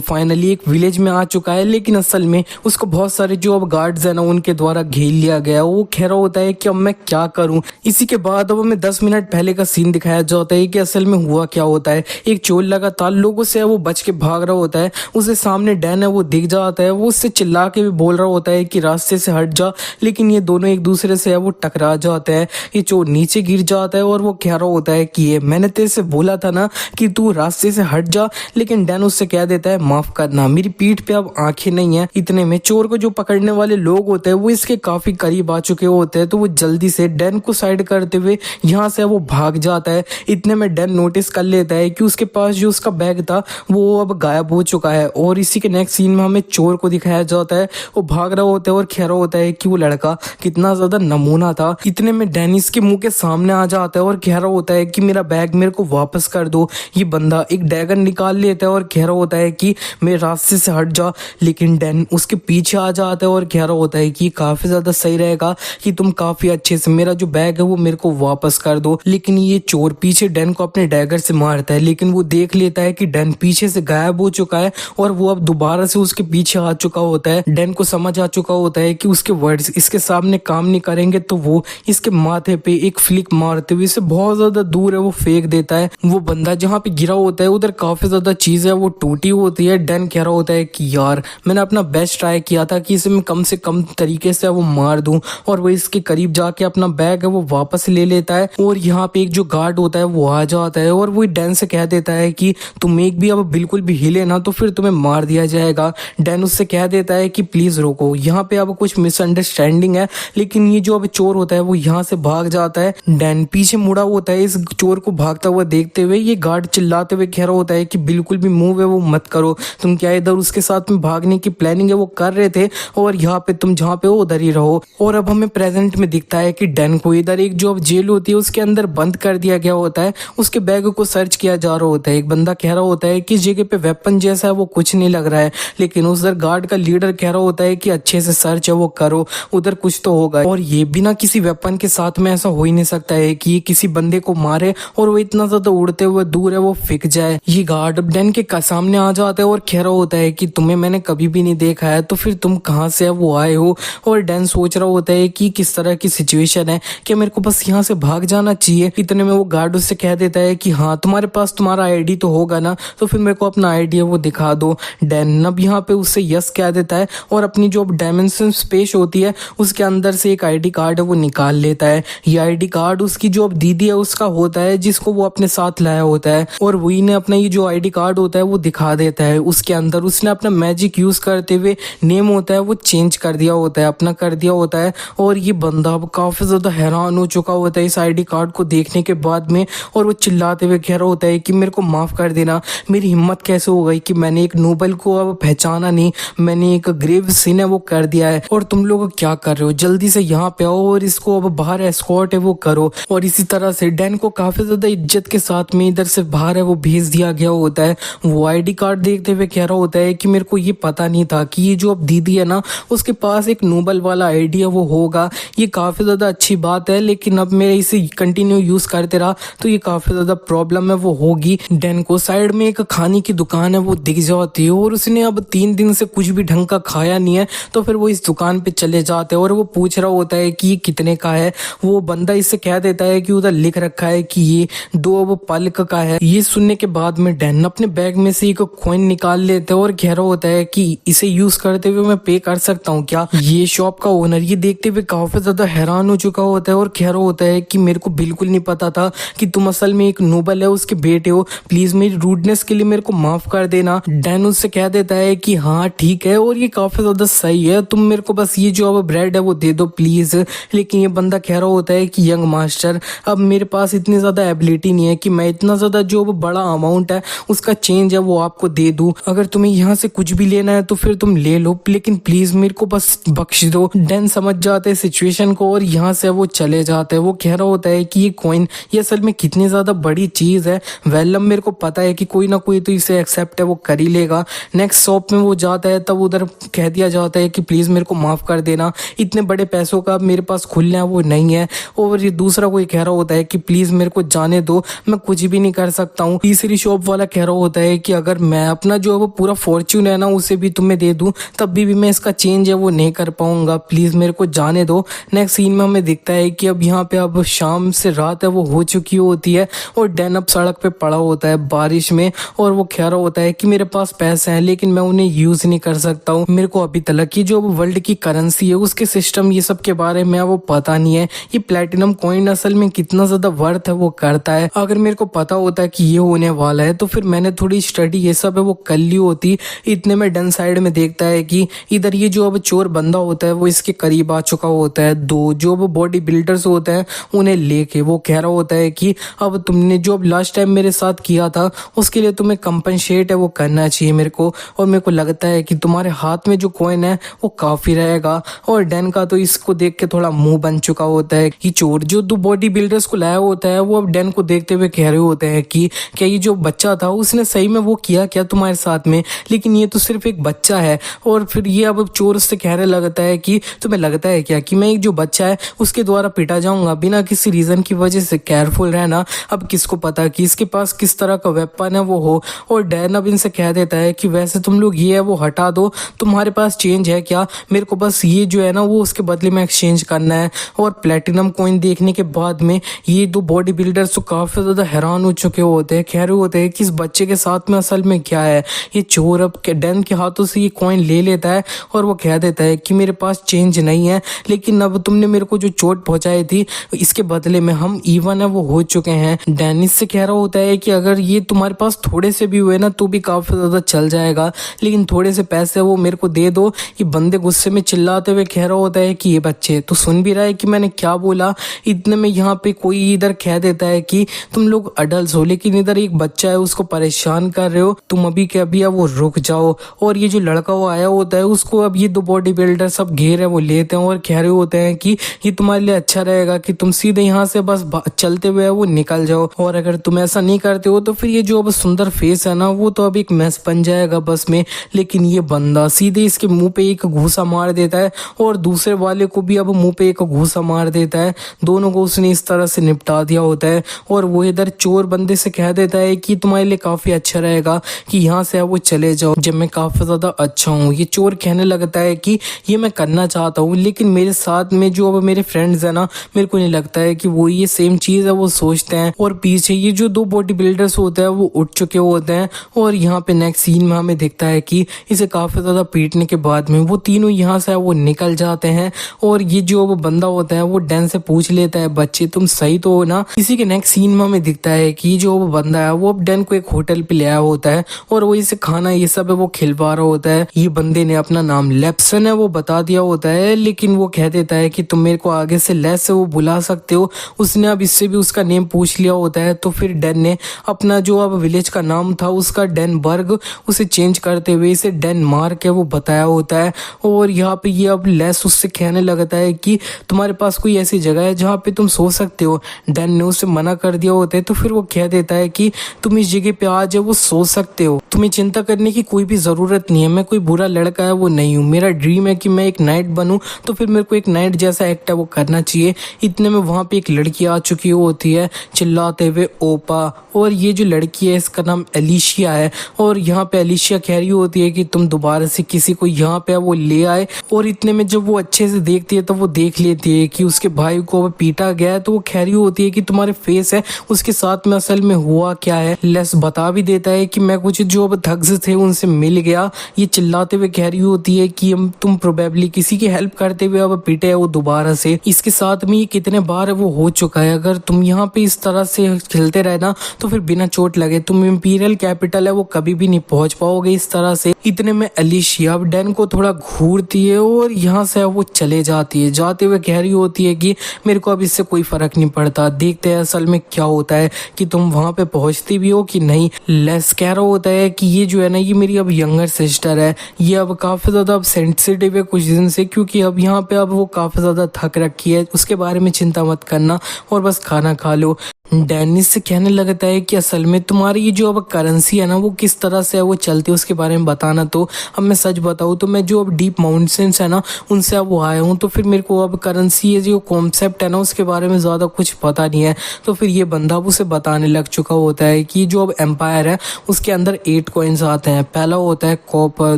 फाइनली एक विलेज में आ चुका है, लेकिन असल में उसको बहुत सारे जो अब गार्ड्स है ना उनके द्वारा घेर लिया गया। वो कह रहा होता है कि अब मैं क्या करूं। इसी के बाद अब हमें 10 मिनट पहले का सीन दिखाया जाता है कि असल में हुआ क्या होता है। एक चोर लगातार लोगों से वो बच के भाग रहा होता है, उसे सामने डैन है वो दिख जाता है, वो उससे चिल्ला के भी बोल रहा होता है कि रास्ते से हट जा, लेकिन ये दोनों एक दूसरे से है वो टकरा जाते हैं। ये चोर नीचे गिर जाता है और वो कह रहा होता है कि ये मैंने तेरे से बोला था ना कि तू रास्ते से हट जा, लेकिन डैन उससे कह देता है माफ करना मेरी पीठ पे अब आंखें नहीं है। इतने में चोर को जो पकड़ने वाले लोग होते हैं वो इसके काफी करीब आ चुके होते हैं, तो वो जल्दी से डैन को साइड करते हुए यहाँ से वो भाग जाता है। इतने में डैन नोटिस कर लेता है कि उसके पास जो उसका बैग था वो अब गायब हो चुका है। और इसी के नेक्स्ट सीन में हमें चोर को दिखाया जाता है, वो भाग रहा होता है और कह रहा होता है कि वो लड़का कितना ज्यादा नमूना था। इतने में डेनिस के मुंह के सामने आ जाता है और कह रहा होता है कि मेरा बैग मेरे को वापस कर दो। ये बंदा एक डैगर निकाल लेता है और कह रहा होता है कि मेरे रास्ते से हट जा, लेकिन डैन उसके पीछे आ जाता है और कह रहा होता है कि काफी ज्यादा सही रहेगा कि तुम काफी अच्छे से मेरा जो बैग है वो मेरे को वापस कर दो। लेकिन ये चोर पीछे डैन को अपने डैगर से मारता है, लेकिन वो देख लेता है कि डैन पीछे से गायब हो चुका है और वो अब दोबारा से उसके पीछे आ चुका होता है। डैन को समझ आ चुका होता है कि उसके वर्ड्स इसके सामने काम नहीं करेंगे, तो वो इसके माथे पे एक फ्लिक मारते हुए इसे बहुत ज्यादा दूर है वो फेंक देता है। वो बंदा जहाँ पे गिरा होता है उधर काफी ज्यादा चीज है वो टूटी होती है। डैन कह रहा होता है कि यार मैंने अपना बेस्ट ट्राई किया था कि इसे मैं कम से कम तरीके से वो मार दूं, और वो इसके करीब जाके अपना बैग है वो वापस ले लेता है। और यहाँ पे एक जो गार्ड होता है वो आ जाता है और वो डैन से कह देता है कि तुम एक भी अब बिल्कुल भी हिले ना तो फिर तुम्हें मार दिया जाएगा। डैन उससे कह देता है कि प्लीज रोको, यहाँ पे अब कुछ मिसअंडरस्टैंडिंग है। लेकिन ये जो अब चोर होता है वो यहाँ से भाग जाता है। डैन पीछे मुड़ा होता है इस चोर को भागता हुआ देखते हुए। ये गार्ड चिल्लाते हुए कह रहा होता है कि बिल्कुल भी मूव है वो मत करो, तुम क्या इधर उसके साथ में भागने की प्लानिंग है वो कर रहे थे, और यहाँ पे तुम जहाँ पे हो उधर ही रहो। और अब हमें प्रेजेंट में दिखता है कि डैन को इधर एक जो अब जेल होती है उसके अंदर बंद कर दिया गया होता है। उसके बैग को सर्च किया जा रहा होता है। एक बंदा कह रहा होता है कि इस जगह पे वेपन जैसा है वो कुछ नहीं लग रहा है, लेकिन उधर गार्ड का लीडर कह रहा होता है कि अच्छे से सर्च है वो करो, उधर कुछ तो होगा। और ये बिना किसी वेपन के साथ में ऐसा हो ही नहीं सकता है कि ये किसी बंदे को मारे और वो इतना ज्यादा उड़ते हुए दूर है वो फिक जाए। ये गार्ड डैन के सामने आ जाता है और कह रहा होता है कि तुम्हें मैंने कभी भी नहीं देखा है, तो फिर तुम कहाँ से वो आए हो। और डैन सोच रहा होता है कि किस तरह की सिचुएशन है कि मेरे को बस यहाँ से भाग जाना चाहिए। इतने में वो गार्ड उससे कह देता है कि हाँ तुम्हारे पास तुम्हारा आईडी तो होगा ना, तो फिर मेरे को अपना आईडी है वो दिखा दो। डैन अब यहाँ पे उससे यस कह देता है और अपनी जो डायमेंशन स्पेस होती है उसके अंदर से एक आईडी कार्ड है वो निकाल लेता है। ये आईडी कार्ड उसकी जो अब दीदी है उसका होता है जिसको वो अपने साथ लाया होता है, और वही ने अपना ये जो आईडी कार्ड होता है वो दिखा देता है। उसके अंदर उसने अपना मैजिक यूज करते हुए नेम होता है वो चेंज कर दिया होता है, अपना कर दिया होता है। और ये बंदा अब काफी ज्यादा हैरान हो चुका होता है इस आईडी कार्ड को देखने के बाद में, और वो चिल्लाते हुए कह रहा होता है कि मेरे को माफ कर देना, मेरी हिम्मत कैसे हो गई कि मैंने एक नोबल को अब पहचाना नहीं, मैंने एक ग्रेव सिन है वो कर दिया है, और तुम लोग क्या कर रहे हो, जल्दी से यहाँ पे आओ और इसको अब बाहर एस्कॉर्ट है वो करो। और इसी तरह से डैन को काफी ज्यादा इज्जत के साथ में इधर से बाहर है वो भेज दिया गया होता है। वो आईडी कार्ड देखते हुए कह रहा होता है कि मेरे को ये पता नहीं था कि ये जो अब दीदी है ना उसके पास एक नोबल वाला आईडी है वो होगा, ये काफी ज्यादा अच्छी बात है, लेकिन अब मैं इसे कंटिन्यू यूज करते रहा तो ये काफी ज्यादा प्रॉब्लम है वो होगी। डैन को साइड में एक खाने की दुकान है वो दिख जाती है और उसने अब 3 दिन से कुछ भी ढंग का खाया नहीं है, तो फिर वो इस दुकान पे चले जाते हैं और वो पूछ रहा होता है कि ये कितने का है। वो बंदा इससे कह देता है कि उधर लिख रखा है कि ये 2 पल्क का है। ये सुनने के बाद में डैन अपने बैग में से एक कॉइन निकाल लेते हैं और कह रहा होता है कि इसे यूज करते हुए मैं पे कर सकता हूँ क्या। ये शॉप का ओनर ये देखते हुए काफी ज्यादा हैरान हो चुका होता है और कह रहा होता है कि मेरे को बिल्कुल नहीं पता था कि तुम असल में एक नोबल है उसके बेटे हो, प्लीज मेरी रूडनेस के लिए मेरे को माफ कर देना। डैन उससे कह देता है कि हाँ ठीक है और ये काफी ज्यादा सही है, तुम मेरे को बस ये जो अब ब्रेड है वो दे दो प्लीज। लेकिन ये बंदा कह रहा होता है कि यंग मास्टर अब मेरे पास इतनी ज्यादा एबिलिटी नहीं है कि मैं इतना ज्यादा जो बड़ा अमाउंट है उसका चेंज है वो आपको दे दूं, अगर तुम्हें यहाँ से कुछ भी लेना है तो फिर तुम ले लो, लेकिन प्लीज मेरे को बस बख्श दो। डैन समझ जाते हैं सिचुएशन को और यहाँ से वो चले जाते हैं। वो कह रहा होता है कि ये कॉइन ये असल में कितनी ज्यादा बड़ी चीज है, वेलम मेरे को पता है कि कोई ना कोई तो इसे एक्सेप्ट है वो कर ही लेगा। नेक्स्ट शॉप में वो जाता है तब उधर कह दिया जाता है कि प्लीज मेरे को माफ कर देना, इतने बड़े पैसों का मेरे पास पास खुलना है वो नहीं है। और ये दूसरा कोई कह रहा होता है कि प्लीज मेरे को जाने दो, मैं कुछ भी नहीं कर सकता हूँ। तीसरी शॉप वाला कह रहा होता है कि अगर मैं अपना जो है वो पूरा फॉर्च्यून है ना उसे भी तुम्हें दे दूं तब भी मैं इसका चेंज है वो नहीं कर पाऊंगा, प्लीज मेरे को जाने दो। नेक्स्ट सीन में हमें दिखता है कि अब यहाँ पे अब शाम से रात है वो हो चुकी होती है और डैन अब सड़क पे पड़ा होता है बारिश में और वो कह रहा होता है कि मेरे पास पैसे हैं लेकिन मैं उन्हें यूज नहीं कर सकता हूँ। मेरे को अभी तक की जो वर्ल्ड की करेंसी है उसके सिस्टम ये सब के बारे में वो पता नहीं है। ये प्लेटिनम कॉइन असल में कितना ज्यादा वर्थ है वो करता है। अगर मेरे को पता होता है कि ये होने वाला है तो फिर मैंने थोड़ी स्टडी ये सब है वो कर ली होती। इतने में डन साइड में देखता है कि इधर ये जो अब चोर बंदा होता है वो इसके करीब आ चुका होता है। दो जो अब बॉडी बिल्डर्स होते हैं उन्हें लेके वो कह रहा होता है कि अब तुमने जो अब लास्ट टाइम मेरे साथ किया था उसके लिए तुम्हें कंपनसेट है वो करना चाहिए मेरे को, और मेरे को लगता है कि तुम्हारे हाथ में जो कॉइन है वो काफी रहेगा। और डैन का तो इसको देख के थोड़ा मुंह बन चुका होता है कि चोर जो दो बॉडी बिल्डर्स को लाया होता है वो अब डैन को देखते हुए कह रहे होते हैं कि क्या ये जो बच्चा था उसने सही में वो किया क्या तुम्हारे साथ में, लेकिन ये तो सिर्फ एक बच्चा है। और फिर ये अब चोर से कहने लगता है कि तुम्हें लगता है क्या कि मैं एक जो बच्चा है उसके द्वारा पिटा जाऊंगा बिना किसी रीजन की वजह से, केयरफुल रहना। अब किसको पता कि इसके पास किस तरह का वेपन है वो हो। और डैन अब इनसे कह देता है कि वैसे तुम लोग ये है वो हटा दो, तुम्हारे पास चेंज है क्या, मेरे को बस ये जो है ना वो उसके बदले में एक्सचेंज करना है। और प्लेटिनम कॉइन देखने के बाद में ये दो बॉडी बिल्डर्स तो काफी ज्यादा हैरान हो चुके होते हैं, कह रहे होते हैं कि इस बच्चे के साथ में असल में क्या है। ये चोर अब डैन के हाथों से ये कॉइन ले लेता है और वो कह देता है कि मेरे पास चेंज नहीं है, लेकिन अब तुमने मेरे को जो चोट पहुंचाई थी इसके बदले में हम इवन है वो हो चुके हैं। डेनिस से कह रहा होता है कि अगर ये तुम्हारे पास थोड़े से भी हुए ना तो भी काफी ज्यादा चल जाएगा, लेकिन थोड़े से पैसे वो मेरे को दे दो। ये बंदे गुस्से में चिल्लाते हुए कह रहा होता है कि ये बच्चे तो सुन भी रहा है कि मैंने क्या बोला। इतने में यहाँ पे कोई इधर कह देता है कि तुम लोग अडल्ट हो लेकिन इधर एक बच्चा है उसको परेशान कर रहे हो, तुम अभी के अभी वो रुक जाओ। और ये जो लड़का वो आया होता है उसको अब ये दो बॉडी बिल्डर सब घेर है वो लेते हैं और कह रहे होते हैं कि ये तुम्हारे लिए अच्छा रहेगा कि तुम सीधे यहाँ से बस चलते हुए वो निकल जाओ, और अगर तुम ऐसा नहीं करते हो तो फिर ये जो अब सुंदर फेस है ना वो तो अब एक मैस बन जाएगा बस में। लेकिन ये बंदा सीधे इसके मुंह पे एक घूसा मार देता है और दूसरे वाले को भी अब मुंह पे एक घूसा मार देता है। दोनों को उसने इस तरह से निपटा दिया होता है। और वो इधर चोर बंदे से कह देता है कि तुम्हारे लिए काफी अच्छा रहेगा कि यहाँ से वो चले जाओ जब मैं काफी ज्यादा अच्छा हूँ। ये चोर कहने लगता है कि ये मैं करना चाहता हूँ लेकिन मेरे साथ में जो अब मेरे फ्रेंड्स है ना मेरे को नहीं लगता है कि वो ये सेम चीज है वो सोचते हैं। और पीछे ये जो दो बॉडी बिल्डर्स होते हैं वो उठ चुके होते हैं। और यहाँ पे नेक्स्ट सीन में हमें दिखता है कि इसे काफी ज्यादा पीटने के बाद में वो तीनों यहाँ से वो निकल जाते हैं। और ये जो वो बंदा होता है वो डैन से पूछ लेता है बच्चे तुम सही तो हो ना। इसी के नेक्स्ट सीन में हमें दिखता है कि जो वो बंदा है वो अब डैन को एक होटल पे ले आया होता है और वो इसे खाना ये सब है वो खिलवा रहा होता है। ये बंदे ने अपना नाम लेप्सन है वो बता दिया होता है, लेकिन वो कह देता है कि तुम मेरे को आगे से लेस से वो बुला सकते हो। उसने अब इससे भी उसका नेम पूछ लिया होता है। तो फिर डैन ने अपना जो अब विलेज का नाम था उसका डेनबर्ग उसे चेंज करते हुए इसे डेनमार्क है वो बताया होता है। और यहाँ पे ये अब लेस उससे कहने लगता है कि तुम्हारे पास कोई ऐसी जगह है जहाँ पे तुम सो सकते हो। डैन ने उसे मना कर दिया होता है। तो फिर वो कह देता है कि तुम इस जगह पे आज वो सो सकते हो, तुम्हें चिंता करने की कोई भी जरूरत नहीं है, मैं कोई बुरा लड़का है वो नहीं हूँ, मेरा ड्रीम है कि मैं एक नाइट बनूं तो फिर मेरे को एक नाइट जैसा एक्ट है वो करना चाहिए। इतने में वहां पे एक लड़की आ चुकी होती है चिल्लाते हुए ओपा, और ये जो लड़की है इसका नाम एलिशिया है। और यहाँ पे एलिशिया कह रही होती है कि तुम दोबारा से किसी को यहाँ पे वो ले आए। और इतने में जब वो अच्छे से देखती है तो वो देख लेती है कि उसके भाई को पीटा गया है। तो वो कह रही होती है कि तुम्हारे फेस है उसके साथ में असल में हुआ क्या है। लेस बता भी देता है कि मैं कुछ जो अब थग्स थे उनसे मिल गया। ये चिल्लाते हुए कह रही होती है कि तुम प्रोबेबली किसी की हेल्प करते हुए अब पीटे है वो दोबारा से, इसके साथ में ये कितने बार वो हो चुका है। अगर तुम यहाँ पे इस तरह से खेलते रहना तो फिर बिना चोट लगे तुम इंपीरियल कैपिटल है वो कभी भी नहीं पहुंच पाओगे इस तरह से। इतने में एलिशिया अब डैन को थोड़ा घूरती है और यहाँ से वो चले जाती है। जाते हुए कह रही होती है कि मेरे को अब इससे कोई फर्क नहीं पड़ता, देखते हैं असल में क्या होता है कि तुम वहां पे पहुंचती भी हो कि नहीं। लेस कह रहा होता है कि ये जो है ना ये मेरी अब यंगर सिस्टर है, ये अब काफी ज्यादा अब सेंसिटिव है कुछ दिन से, क्योंकि अब यहाँ पे अब वो काफी ज्यादा थक रखी है, उसके बारे में चिंता मत करना और बस खाना खा लो। डेनिस से कहने लगता है कि असल में तुम्हारी ये जो अब करेंसी है ना वो किस तरह से है वो चलती है उसके बारे में बताना। तो अब मैं सच बताऊँ तो मैं जो अब डीप माउंटेन्स है ना उनसे अब वो आया हूँ, तो फिर मेरे को अब करेंसी ये जो कॉन्सेप्ट है ना उसके बारे में ज़्यादा कुछ पता नहीं है। तो फिर ये बंदा अब उसे बताने लग चुका होता है कि जो अब एम्पायर है उसके अंदर 8 कॉइन्स आते हैं। पहला होता है कॉपर,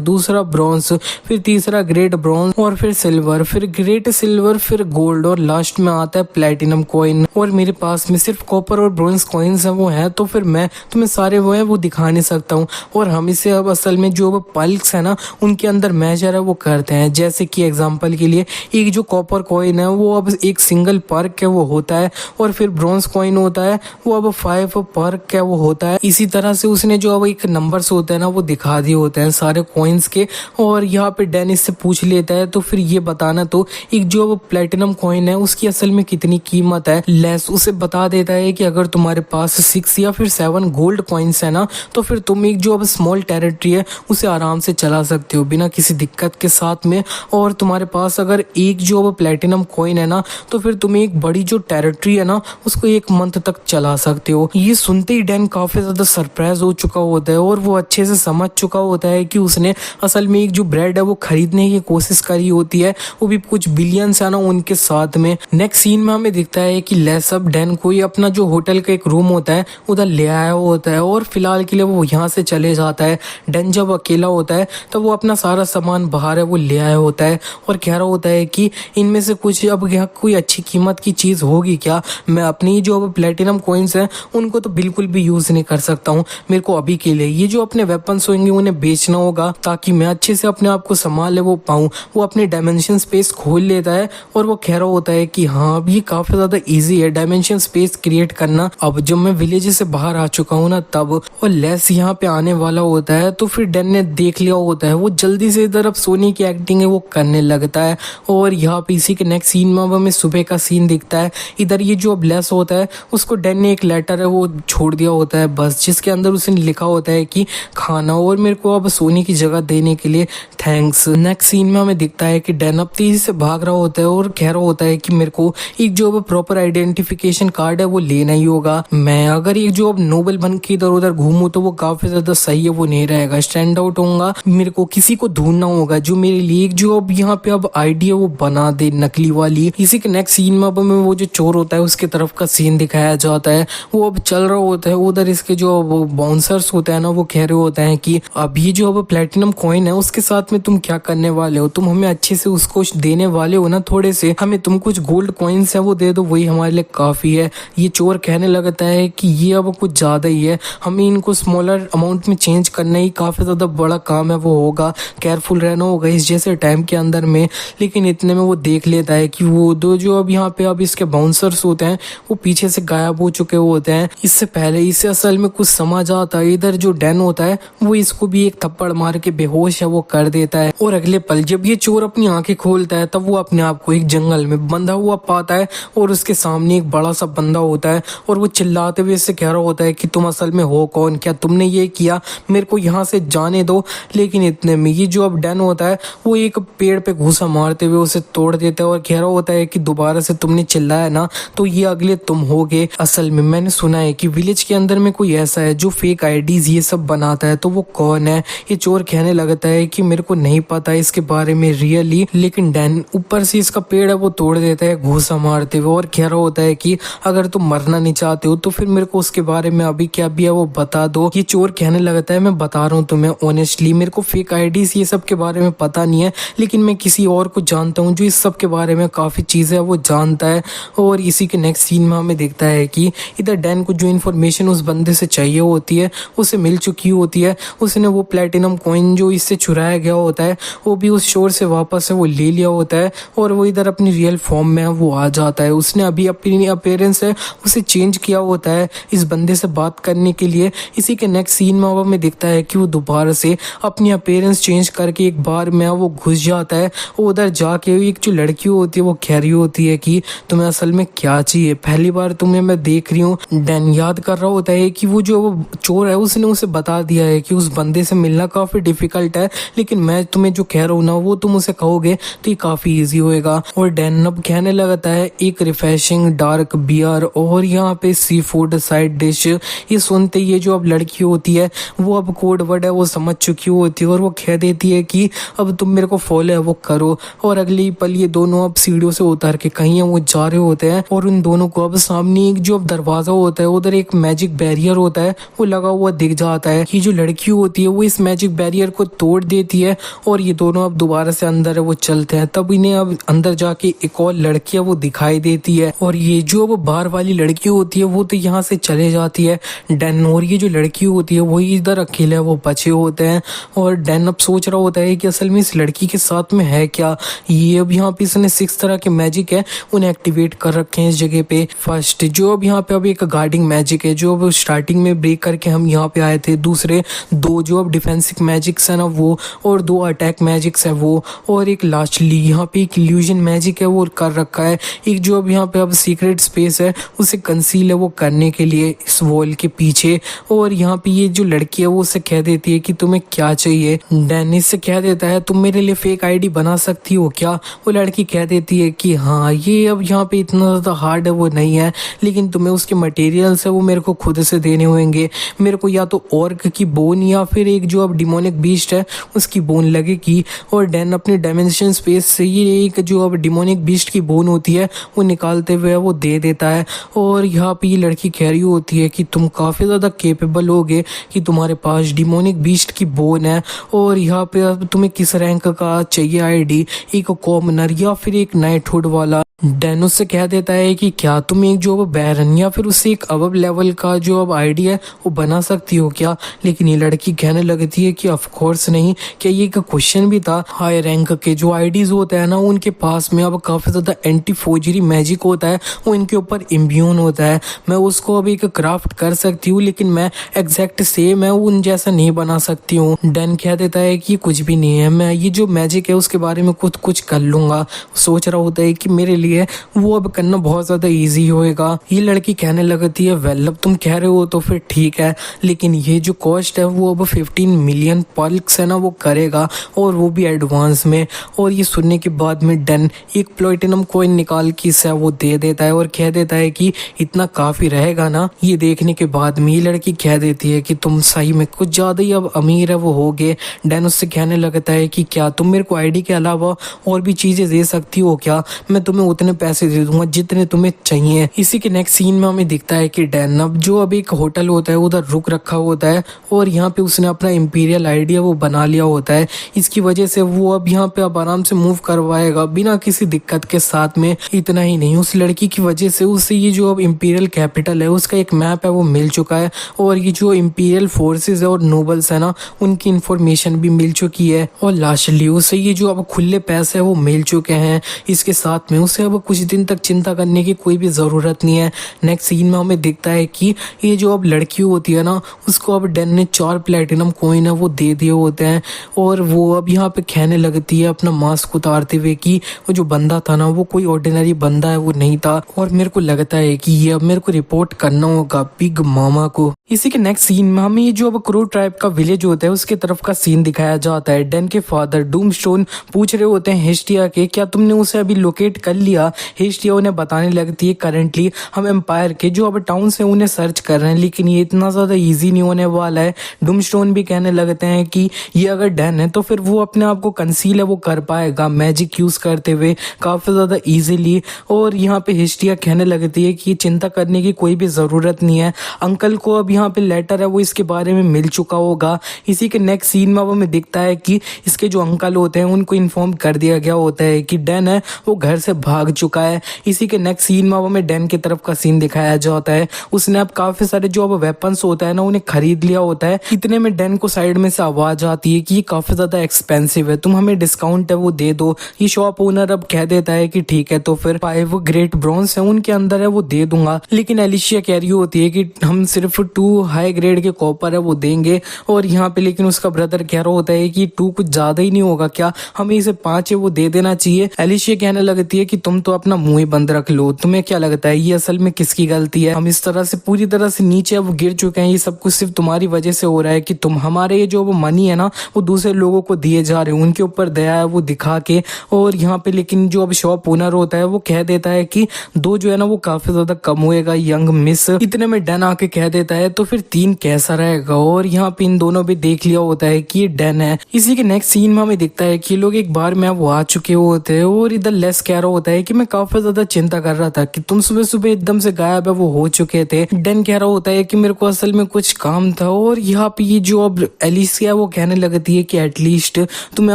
दूसरा ब्रॉन्ज, फिर तीसरा ग्रेट ब्रॉन्ज और फिर सिल्वर, फिर ग्रेट सिल्वर, फिर गोल्ड और लास्ट में आता है प्लेटिनम कॉइन। और मेरे पास में सिर्फ कॉपर और ब्रॉन्ज कॉइन्स है वो है, तो फिर मैं तुम्हें सारे वो है वो दिखा नहीं सकता हूँ। और हम इसे अब असल में जो अब पल्क्स है ना उनके अंदर मेजर है वो करते हैं। जैसे कि एग्जांपल के लिए एक जो कॉपर कॉइन है वो अब एक सिंगल पर्क है वो होता है, और फिर ब्रॉन्ज कॉइन होता है वो अब 5 पर्क है वो होता है। इसी तरह से उसने जो अब एक नंबर्स होते हैं ना वो दिखा दिए होते हैं सारे कॉइन्स के। और यहाँ पे डेनिस से पूछ लेता है तो फिर ये बताना तो एक जो अब प्लेटिनम कॉइन है उसकी असल में कितनी कीमत है। लेस उसे बता देता है कि अगर तुम्हारे पास 6 या फिर 7 गोल्ड कॉइन्स है ना तो फिर तुम एक जो अब स्मॉल टेरिटरी है उसे आराम से चला सकते हो बिना किसी दिक्कत के साथ में। और तुम्हारे पास अगर एक जो अब प्लेटिनम कॉइन है ना तो फिर तुम एक बड़ी जो टेरिटरी है ना उसको 1 मंथ तक चला सकते हो। ये सुनते ही डैन काफी ज्यादा सरप्राइज हो चुका होता है और वो अच्छे से समझ चुका होता है कि उसने असल में एक जो ब्रेड है वो खरीदने की कोशिश करी होती है, वो भी कुछ बिलियंस है ना उनके साथ में। नेक्स्ट सीन में हमें दिखता है कि लेस अब डैन को अपना जो होटल का एक रूम होता है उधर ले आया होता है और फिलहाल के लिए वो यहाँ से चले जाता है। डैन जब अकेला होता है तो वो अपना सारा सामान बाहर है वो ले आया होता है और कह रहा होता है कि इनमें से कुछ अब यहाँ कोई अच्छी कीमत की चीज होगी क्या। मैं अपनी जो अब प्लेटिनम कॉइन्स हैं उनको तो बिल्कुल भी यूज नहीं कर सकता हूँ। मेरे को अभी के लिए ये जो अपने वेपन्स होंगे उन्हें बेचना होगा ताकि मैं अच्छे से अपने आप को संभाल वो पाऊँ। वो अपने डायमेंशन स्पेस खोल लेता है और वो कह रहा होता है कि हाँ अब ये काफी ज्यादा इजी है डायमेंशन स्पेस क्रिएट करना। अब जब मैं विलेज से बाहर आ चुका हूँ ना तब, और लेस यहाँ पे आने वाला होता है तो फिर डैन ने देख लिया होता है। वो जल्दी से इधर अब सोनी की एक्टिंग है वो करने लगता है। और यहाँ पे इसी के नेक्स्ट सीन में अब हमें सुबह का सीन दिखता है। इधर ये जो अब लेस होता है उसको डैन ने एक लेटर है वो छोड़ दिया होता है बस, जिसके अंदर उसने लिखा होता है कि खाना और मेरे को अब सोने की जगह देने के लिए थैंक्स। नेक्स्ट सीन में हमें दिखता है कि डैन अब तेजी से भाग रहा होता है और कह रहा होता है कि मेरे को एक जो अब प्रॉपर आइडेंटिफिकेशन कार्ड है वो लेना ही होगा। मैं अगर एक जो अब नोबल बन के इधर उधर घूमूं तो वो काफी ज्यादा सही है वो नहीं रहेगा, स्टैंड आउट होऊंगा। मेरे को किसी को ढूंढना होगा जो मेरे लिए एक जो अब यहाँ पे अब आईडी है वो बना दे नकली वाली। इसी के नेक्स्ट सीन में अब हमें वो जो चोर होता है उसके तरफ का सीन दिखाया जाता है। वो अब चल रहा होता है, उधर इसके जो बाउंसर्स होते हैं ना वो कह रहे होते हैं कि अब ये जो अब प्लेटिनम कॉइन है उसके साथ में तुम क्या करने वाले हो, तुम हमें अच्छे से उसको देने वाले हो ना, थोड़े से हमें तुम कुछ गोल्ड कॉइन्स है वो दे दो, वही हमारे लिए काफी है। ये चोर कहने लगता है कि ये अब कुछ ज्यादा ही है, हमें इनको स्मॉलर अमाउंट में चेंज करना ही काफी ज्यादा बड़ा काम है वो होगा, केयरफुल रहना होगा इस जैसे टाइम के अंदर में। लेकिन इतने में वो देख लेता है कि वो दो जो अब यहाँ पे अब इसके बाउंसर्स होते हैं वो पीछे से गायब हो चुके होते हैं। इससे पहले इसे असल में कुछ समझ आता है, इधर जो डैन होता है वो इसको भी एक थप्पड़ मार के बेहोश है वो कर देता है। और अगले पल जब ये चोर अपनी आंखें खोलता है तब वो अपने आप को एक जंगल में बंधा हुआ पाता है और उसके सामने एक बड़ा सा बंदा होता है और वो चिल्लाते हुए इससे कह रहा होता है कि तुम असल में हो कौन, क्या तुमने ये किया, मेरे को यहाँ से जाने दो। लेकिन इतने में ये जो अब डैन होता है वो एक पेड़ पे घूसा मारते हुए उसे तोड़ देता है और कह रहा होता है कि दोबारा से तुमने चिल्लाया ना तो ये अगले तुम होगे। असल में मैंने सुना है कि विलेज के अंदर में कोई ऐसा है जो फेक आईडीज ये सब बनाता है, तो वो कौन है। ये चोर कहने लगता है कि मेरे को नहीं पता इसके बारे में रियली, लेकिन डैन ऊपर से इसका पेड़ है वो तोड़ देता है घूसा मारते हुए और कह रहा होता है कि अगर तुम मरना नहीं चाहते हो तो फिर मेरे को उसके बारे में अभी क्या भी है वो बता दो। ये चोर कहने लगता है मैं बता रहा हूँ तुम्हें ऑनेस्टली, मेरे को फेक आईडीज ये सब के बारे में पता नहीं है, लेकिन मैं किसी और को जानता हूँ जो इस सब के बारे में काफी चीजें वो जानता है। और इसी के नेक्स्ट सीन में हमें दिखता है कि इधर डैन को जो इन्फॉर्मेशन उस बंदे से चाहिए होती है उसे मिल चुकी होती है। उसने वो प्लेटिनम कॉइन जो इससे चुराया गया होता है वो भी उस शोर से वापस से वो ले लिया होता है और वो इधर अपनी रियल फॉर्म में वो आ जाता है। उसने अभी अपनी अपीयरेंस है उसे चेंज किया होता है इस बंदे से बात करने के लिए। इसी के नेक्स्ट सीन में हमें दिखता है कि वो दोबारा से अपनी अपीयरेंस चेंज करके एक बार में वो घुस जाता है। वो उधर जाके एक जो लड़की होती है वो कह रही होती है कि तुम्हें असल में क्या चाहिए, पहली बार तुम्हें मैं देख रही हूँ। डैन याद कर रहा होता है कि वो जो चोर है उसने उसे बता दिया है कि उस बंदे से मिलना काफी डिफिकल्ट है, लेकिन मैं तुम्हें जो कह रहा हूँ ना वो तुम उसे कहोगे तो ये काफी इजी होएगा। और डैन अब कहने लगता है एक रिफ्रेशिंग डार्क बियर और और यहाँ पे सी फूड साइड डिश। ये सुनते ये जो अब लड़की होती है वो अब कोड वर्ड है वो समझ चुकी होती है और वो कह देती है कि अब तुम मेरे को फॉलो है वो करो। और अगली पल ये दोनों अब सीढ़ियों से उतर के कहीं वो जा रहे होते हैं और उन दोनों को अब सामने एक जो अब दरवाजा होता है उधर एक मैजिक बैरियर होता है वो लगा हुआ दिख जाता है। ये जो लड़की होती है वो इस मैजिक बैरियर को तोड़ देती है और ये दोनों अब दोबारा से अंदर वो चलते हैं। तब इन्हें अब अंदर जाके एक और लड़की वो दिखाई देती है और ये जो अब बाहर वाली लड़की होती है वो तो यहाँ से चले जाती है डैन। और ये जो लड़की होती है वही इधर अकेले वो बचे होते हैं और डैन अब सोच रहा होता है कि असल में इस लड़की के साथ में है क्या। ये अब यहाँ पे इसने 6 तरह के मैजिक है उन्हें एक्टिवेट कर रखे हैं इस जगह पे। फर्स्ट जो अब यहाँ पे अब एक गार्डिंग मैजिक है जो अब स्टार्टिंग में ब्रेक करके हम यहाँ पे आए थे। दूसरे 2 जो अब डिफेंसिव मैजिक्स है ना वो, और 2 अटैक मैजिक्स है वो, और एक लास्टली यहाँ पे एक इल्यूजन मैजिक है वो कर रखा है। एक जो अब यहाँ पे अब सीक्रेट स्पेस है उसे कंसील है वो करने के लिए इस वॉल के पीछे। और यहाँ पे ये जो लड़की है वो उसे कह देती है कि तुम्हें क्या चाहिए। डेनिस से कह देता है तुम मेरे लिए फेक आईडी बना सकती हो क्या। वो लड़की कह देती है कि हाँ ये अब यहाँ पे इतना ज़्यादा हार्ड है वो नहीं है, लेकिन तुम्हें उसके मटेरियल्स है वो मेरे को खुद से देने होंगे। मेरे को या तो ऑर्क की बोन या फिर एक जो अब डिमोनिक बीस्ट है उसकी बोन लगेगी। और डैन अपने डायमेंशन स्पेस से ये एक जो अब डिमोनिक बीस्ट की बोन होती है वो निकालते हुए वो दे देता है। और यहाँ पे ये लड़की कह रही होती है कि तुम काफ़ी ज़्यादा केपेबल होगे कि तुम्हारे पास डिमोनिक बीस्ट की बोन है। और यहाँ पे अब तुम्हें किस रैंक का चाहिए आईडी, एक कॉमनर या फिर एक नाइटहुड वाला। डैन उससे कह देता है कि क्या तुम एक जो बैरन या फिर उससे एक अबव लेवल का जो अब आईडी है वो बना सकती हो क्या। लेकिन ये लड़की कहने लगती है कि ऑफ कोर्स नहीं। क्या ये एक क्वेश्चन भी था। हाई रैंक के जो आईडीज होते हैं ना उनके पास में अब काफ़ी ज़्यादा एंटी फोर्जरी मैजिक होता है वो इनके ऊपर इम्यून होता है। मैं उसको अब एक क्राफ्ट कर सकती हूँ लेकिन मैं एग्जैक्ट सेम है उन जैसा नहीं बना सकती हूँ। डैन कह देता है कि कुछ भी नहीं है, मैं ये जो मैजिक है उसके बारे में कुछ कर लूंगा। सोच रहा होता है कि मेरे लिए वो अब करना बहुत ज्यादा इजी होएगा। ये लड़की कहने लगती है वेल अब तुम कह रहे हो तो फिर ठीक है, लेकिन ये जो कॉस्ट है वो अब 15 मिलियन पल्क्स है ना वो करेगा और वो भी एडवांस में। और ये सुनने के बाद में डैन एक प्लैटिनम कॉइन निकाल के इसे वो दे देता है और कह देता है कि इतना काफी रहेगा ना। ये देखने के बाद में ये लड़की कह देती है कि तुम सही में कुछ ज्यादा ही अब अमीर है वो होगे। डैन उससे कहने लगता है कि क्या तुम मेरे को आईडी के अलावा और भी चीजें दे सकती हो क्या, मैं तुम्हें उतने पैसे दे दूंगा जितने तुम्हें चाहिए। इसी के नेक्स्ट सीन में हमें दिखता है कि डैन अब जो अब एक होटल होता है उधर रुक रखा होता है और यहाँ पे उसने अपना इंपीरियल आइडिया वो बना लिया होता है। इसकी वजह से वो अब यहाँ पे अब आराम से मूव करवाएगा बिना किसी दिक्कत के साथ में। इतना ही नहीं, उस लड़की की वजह से उसे ये जो अब इंपीरियल कैपिटल है उसका एक मैप है वो मिल चुका है और ये जो इंपीरियल फोर्सेस है और नोबल्स है ना उनकी इंफॉर्मेशन भी मिल चुकी है। और लास्टली उसे ये जो अब खुले पैसे है वो मिल चुके हैं। इसके साथ में उसे अब कुछ दिन तक चिंता करने की कोई भी ज़रूरत नहीं है। नेक्स्ट सीन में हमें दिखता है कि ये जो अब लड़की होती है ना उसको अब डैन ने 4 प्लैटिनम कॉइन है वो दे दिए होते हैं और वो अब यहाँ पे कहने लगती है अपना मास्क उतारते हुए कि वो जो बंदा था ना वो कोई ऑर्डिनरी बंदा है वो नहीं था और मेरे को लगता है कि ये अब मेरे को रिपोर्ट करना होगा बिग मामा को। इसी के नेक्स्ट सीन में हमें ये जो अब क्रो ट्राइब का विलेज होता है उसके तरफ का सीन दिखाया जाता है। डैन के फादर डूमस्टोन पूछ रहे होते हैं हिस्टिया के क्या तुमने उसे अभी लोकेट कर लिया। हिस्टिया उन्हें बताने लगती है करेंटली हम एम्पायर के जो अब टाउन से उन्हें सर्च कर रहे हैं लेकिन ये इतना ज्यादा इजी नहीं होने वाला है। डूमस्टोन भी कहने लगते हैं कि ये अगर डैन है तो फिर वो अपने आप को कंसील है वो कर पाएगा मैजिक यूज करते हुए काफी ज्यादा इजीली। और यहाँ पे हिस्टिया कहने लगती है कि चिंता करने की कोई भी जरूरत नहीं है, अंकल को अब यहाँ पे लेटर है वो इसके बारे में मिल चुका होगा। इसी के नेक्स्ट सीन में हमें दिखता है कि इसके जो अंकल होते हैं उनको इन्फॉर्म कर दिया गया होता है कि डैन है वो घर से भाग चुका है। इसी के नेक्स्ट सीन में हमें डैन की तरफ का सीन दिखाया जाता है। उसने अब काफी सारे जो अब वेपन्स होता है ना उन्हें खरीद लिया होता है। इतने में डैन को साइड में से आवाज आती है कि ये काफी ज्यादा एक्सपेंसिव है, तुम हमें डिस्काउंट है वो दे दो। ये शॉप ओनर अब कह देता है कि ठीक है तो फिर 5 ग्रेट ब्रॉन्ज है उनके अंदर है वो दे दूंगा। लेकिन एलिशिया कह रही होती है कि हम सिर्फ 2 हाई ग्रेड के कॉपर है वो देंगे। और यहाँ पे लेकिन उसका ब्रदर कह रहा होता है कि 2 कुछ ज्यादा ही नहीं होगा क्या, हमें इसे 5 है वो दे देना चाहिए। एलिशिया कहने लगती है कि तुम तो अपना मुंह ही बंद रख लो। तुम्हें क्या लगता है ये असल में किसकी गलती है? हम इस तरह से पूरी तरह से नीचे अब गिर चुके हैं, ये सब कुछ सिर्फ तुम्हारी वजह से हो रहा है कि तुम हमारे ये जो वो मनी है ना वो दूसरे लोगों को दिए जा रहे हो, उनके ऊपर दया है वो दिखा के। और यहाँ पे लेकिन जो अब शॉप ओनर होता है वो कह देता है कि दो जो है ना वो काफी ज्यादा कम होएगा यंग मिस, इतने में डैन आके कह देता है तो फिर तीन कैसा रहेगा। और यहाँ पे इन दोनों भी देख लिया होता है कि ये डैन है। इसी के नेक्स्ट सीन में हमें दिखता है कि लोग एक बार में वो आ चुके होते हैं और इधर लेस कह रहा होता है कि मैं काफी ज्यादा चिंता कर रहा था कि तुम सुबह सुबह एकदम से गायब है वो हो चुके थे। डैन कह रहा होता है कि मेरे को असल में कुछ काम था। और यहाँ पे ये जो अब एलिसिया वो कहने लगती है कि एटलीस्ट तुम्हें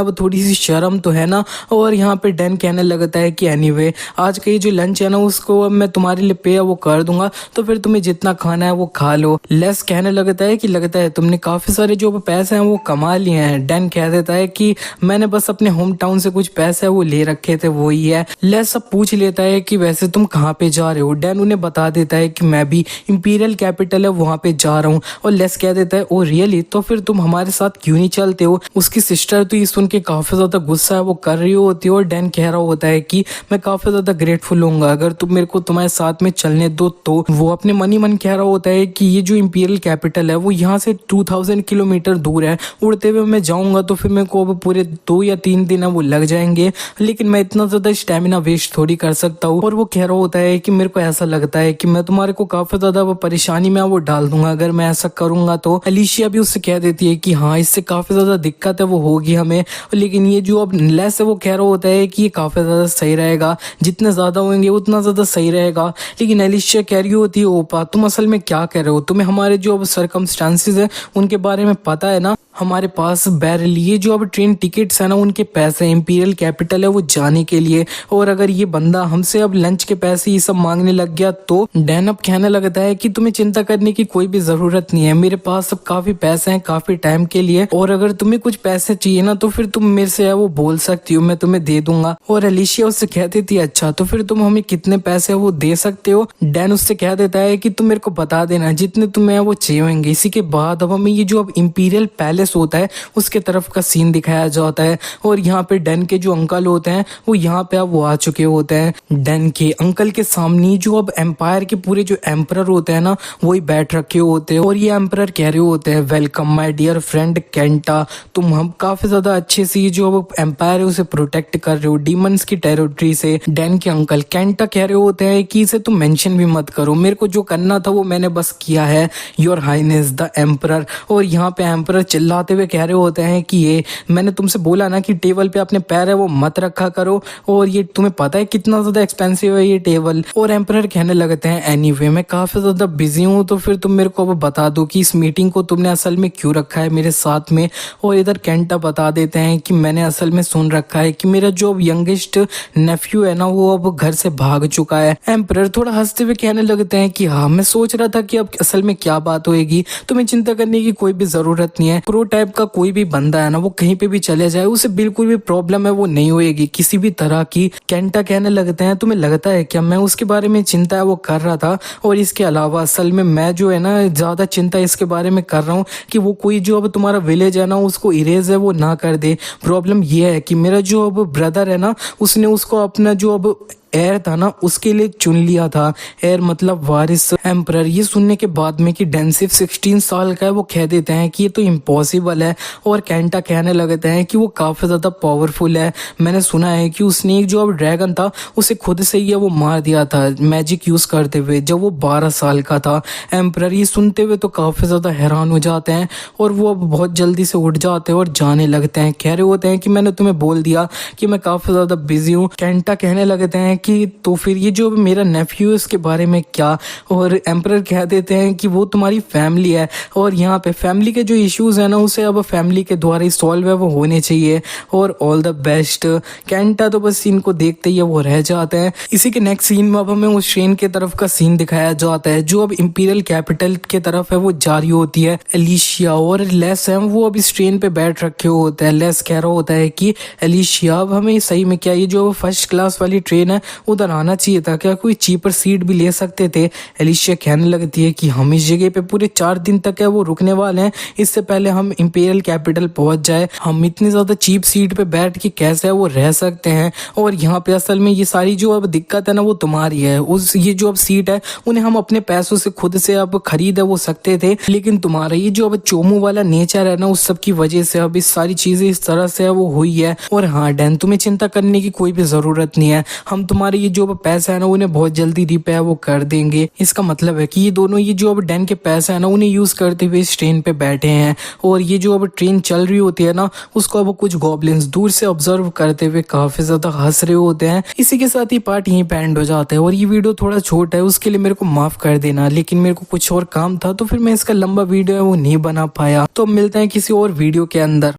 अब थोड़ी सी शर्म तो है ना। और यहाँ पे डैन कहने लगता है कि एनीवे आज का ये जो लंच है ना उसको अब मैं तुम्हारे लिए पे वो कर दूंगा, तो फिर तुम्हें जितना खाना है वो खा लो। लेस कहने लगता है कि लगता है तुमने काफी सारे जो पैसे हैं वो कमा लिए हैं। डैन कह देता है कि मैंने बस अपने होम टाउन से कुछ पैसे है वो ले रखे थे वही है। लेस सब पूछ लेता है कि वैसे तुम कहाँ पे जा रहे हो? डैन उन्हें बता देता है कि मैं भी इंपीरियल कैपिटल है वहां पे जा रहा हूँ। और लेस कह देता है ओ रियली, तो फिर तुम हमारे साथ क्यों नहीं चलते हो? उसकी सिस्टर तो ये सुन के काफी ज्यादा गुस्सा है वो कर रही होती है। और डैन कह रहा होता है कि मैं काफी ज्यादा ग्रेटफुल होऊंगा अगर तुम मेरे को तुम्हारे साथ में चलने दो। तो वो अपने मनी मन कह रहा होता है कि ये जो इंपीरियल कैपिटल है वो यहाँ से 2000 किलोमीटर दूर है, उड़ते हुए मैं जाऊंगा तो फिर मेरे को अब पूरे 2 या 3 दिन है वो लग जाएंगे, लेकिन मैं इतना ज्यादा स्टेमिना वेस्ट थोड़ी कर सकता हूँ। और वो कह रहा होता है कि मेरे को ऐसा लगता है कि मैं तुम्हारे को काफी ज्यादा वो परेशानी में वो डाल दूंगा अगर मैं ऐसा करूंगा। तो अलीशिया भी उससे कह देती है कि हाँ इससे काफी ज्यादा दिक्कत है वो होगी हमें, लेकिन ये जो अब लेस है वो कह रहा होता है कि ये काफी ज्यादा सही रहेगा, जितने ज्यादा होंगे उतना ज्यादा सही रहेगा। लेकिन एलिशिया कह रही होती है ओपा तुम असल में क्या कह रहे हो? तुम्हें हमारे जो अब सरकमस्टांसेस है उनके बारे में पता है ना? हमारे पास बैरल ये जो अब ट्रेन टिकट्स है ना उनके पैसे इंपीरियल कैपिटल है वो जाने के लिए, और अगर ये बंदा हमसे अब लंच के पैसे ये सब मांगने लग गया तो डैन अब कहने लगता है कि तुम्हें चिंता करने की कोई भी जरूरत नहीं है, मेरे पास अब काफी पैसे हैं काफी टाइम के लिए, और अगर तुम्हें कुछ पैसे चाहिए ना तो फिर तुम मेरे से है वो बोल सकती हो, मैं तुम्हें दे दूंगा। और एलिशिया उससे कहती थी अच्छा तो फिर तुम हमें कितने पैसे वो दे सकते हो? डैन उससे कह देता है कि तुम मेरे को बता देना जितने तुम्हें वो चाहिए होंगे। इसी के बाद अब हमें ये जो अब इंपीरियल पैलेस होता है उसके तरफ का सीन दिखाया जाता है। और यहाँ पे डैन के जो अंकल होते हैं वो यहाँ पे अब वो आ चुके होते हैं। डैन के अंकल के सामने जो अब एम्पायर के पूरे जो एम्परर होते हैं ना वही बैठ रखे होते हैं, और ये एम्परर कह रहे होते हैं welcome my dear friend Kenta, तुम हम काफी ज्यादा अच्छे से जो अब एम्पायर है उसे प्रोटेक्ट कर रहे हो डीमंस की टेरिटरी से। डैन के अंकल केंटा कह रहे होते हैं कि इसे तुम मेंशन भी मत करो, मेरे को जो करना था वो मैंने बस किया है, योर हाइनेस द एम्परर। और यहाँ पे एम्परर चिल्लाते हुए कह रहे होते हैं कि ये मैंने तुमसे बोला ना कि टेबल पे अपने पैर है वो मत रखा करो, और ये तुम्हें पता है कितना ज्यादा एक्सपेंसिव है ये टेबल। और एम्परर कहने लगते हैं एनीवे मैं काफी ज्यादा बिजी हूँ तो फिर तुम मेरे को अब बता दो कि इस मीटिंग को तुमने असल में क्यों रखा है मेरे साथ में। और इधर केंटा बता देते हैं कि मैंने असल में सुन रखा है कि मेरा जो यंगेस्ट नेफ्यू है ना वो अब घर से भाग चुका है। एम्परर थोड़ा हंसते हुए कहने लगते हैं कि हाँ मैं सोच रहा था कि अब असल में क्या बात होएगी, तुम्हें चिंता करने की कोई भी जरूरत नहीं है, प्रो टाइप का कोई भी बंदा है ना वो कहीं पे भी चले जाए उसे बिल्कुल भी प्रॉब्लम है वो नहीं होएगी किसी भी तरह की। केंटा कहने लगते हैं तुम्हें लगता है क्या मैं उसके बारे में चिंता है वो कर रहा था, और इसके अलावा असल में मैं जो है ना ज्यादा चिंता इसके बारे में कर रहा हूँ कि वो कोई जो अब तुम्हारा विलेज है ना उसको इरेज है वो ना कर दे। प्रॉब्लम ये है कि मेरा जो अब ब्रदर है ना उसने उसको अपना जो अब एयर था ना उसके लिए चुन लिया था, एयर मतलब वारिस। एम्परर ये सुनने के बाद में कि डैन सिर्फ 16 साल का है वो कह देते हैं कि ये तो इम्पॉसिबल है। और केंटा कहने लगते हैं कि वो काफी ज्यादा पावरफुल है, मैंने सुना है कि उसने एक जो अब ड्रैगन था उसे खुद से ही वो मार दिया था मैजिक यूज करते हुए जब वो 12 साल का था। एम्परर ये सुनते हुए तो काफी ज्यादा हैरान हो जाते हैं और वो अब बहुत जल्दी से उठ जाते हैं और जाने लगते हैं, कह रहे होते हैं कि मैंने तुम्हें बोल दिया कि मैं काफी ज्यादा बिजी हूँ। केंटा कहने लगते हैं कि तो फिर ये जो मेरा नेफ्यू है उसके बारे में क्या? और एम्परर कह देते हैं कि वो तुम्हारी फैमिली है, और यहाँ पे फैमिली के जो इश्यूज है ना उसे अब फैमिली के द्वारा ही सॉल्व है वो होने चाहिए, और ऑल द बेस्ट। कैंटा तो बस सीन को देखते ही वो रह जाते हैं। इसी के नेक्स्ट सीन में अब हमें उस ट्रेन के तरफ का सीन दिखाया जाता है जो अब इंपीरियल कैपिटल के तरफ है वो जा रही होती है। एलिशिया और लेस है वो अब इस ट्रेन पे बैठ रखे होते हैं। लेस कह रहा होता है कि एलिशिया अब हमें सही में क्या ये जो फर्स्ट क्लास वाली ट्रेन है उधर आना चाहिए था, क्या कोई चीपर सीट भी ले सकते थे। एलिशिया कहने लगती है कि हम इस जगह पे पूरे 4 दिन तक है वो रुकने वाले हैं, इससे पहले हम इंपीरियल कैपिटल पहुंच जाए, हम इतनी ज्यादा चीप सीट पे बैठ के कैसे वो रह सकते हैं। और यहाँ पे असल में ये सारी जो अब दिक्कत है ना वो तुम्हारी है। उस ये जो अब सीट है उन्हें हम अपने पैसों से खुद से अब खरीद वो सकते थे, लेकिन तुम्हारा ये जो अब चोमू वाला नेचर है ना उस सब की वजह से अब इस सारी चीजें इस तरह से वो हुई है। और हाँ डैन, तुम्हें चिंता करने की कोई भी जरूरत नहीं है, हम तुम्हारे ये जो अब पैसा है ना उन्हें बहुत जल्दी रिपे वो कर देंगे। इसका मतलब है कि ये दोनों ये जो अब डैन के पैसा है ना उन्हें यूज करते हुए इस ट्रेन पे बैठे हैं। और ये जो अब ट्रेन चल रही होती है ना उसको अब कुछ गॉब्लिन्स दूर से ऑब्जर्व करते हुए काफी ज्यादा हंस रहे होते हैं। इसी के साथ ही पार्ट यहीं पे एंड हो जाता है। और ये वीडियो थोड़ा छोटा है, उसके लिए मेरे को माफ कर देना, लेकिन मेरे को कुछ और काम था तो फिर मैं इसका लंबा वीडियो है वो नहीं बना पाया। तो मिलते हैं किसी और वीडियो के अंदर।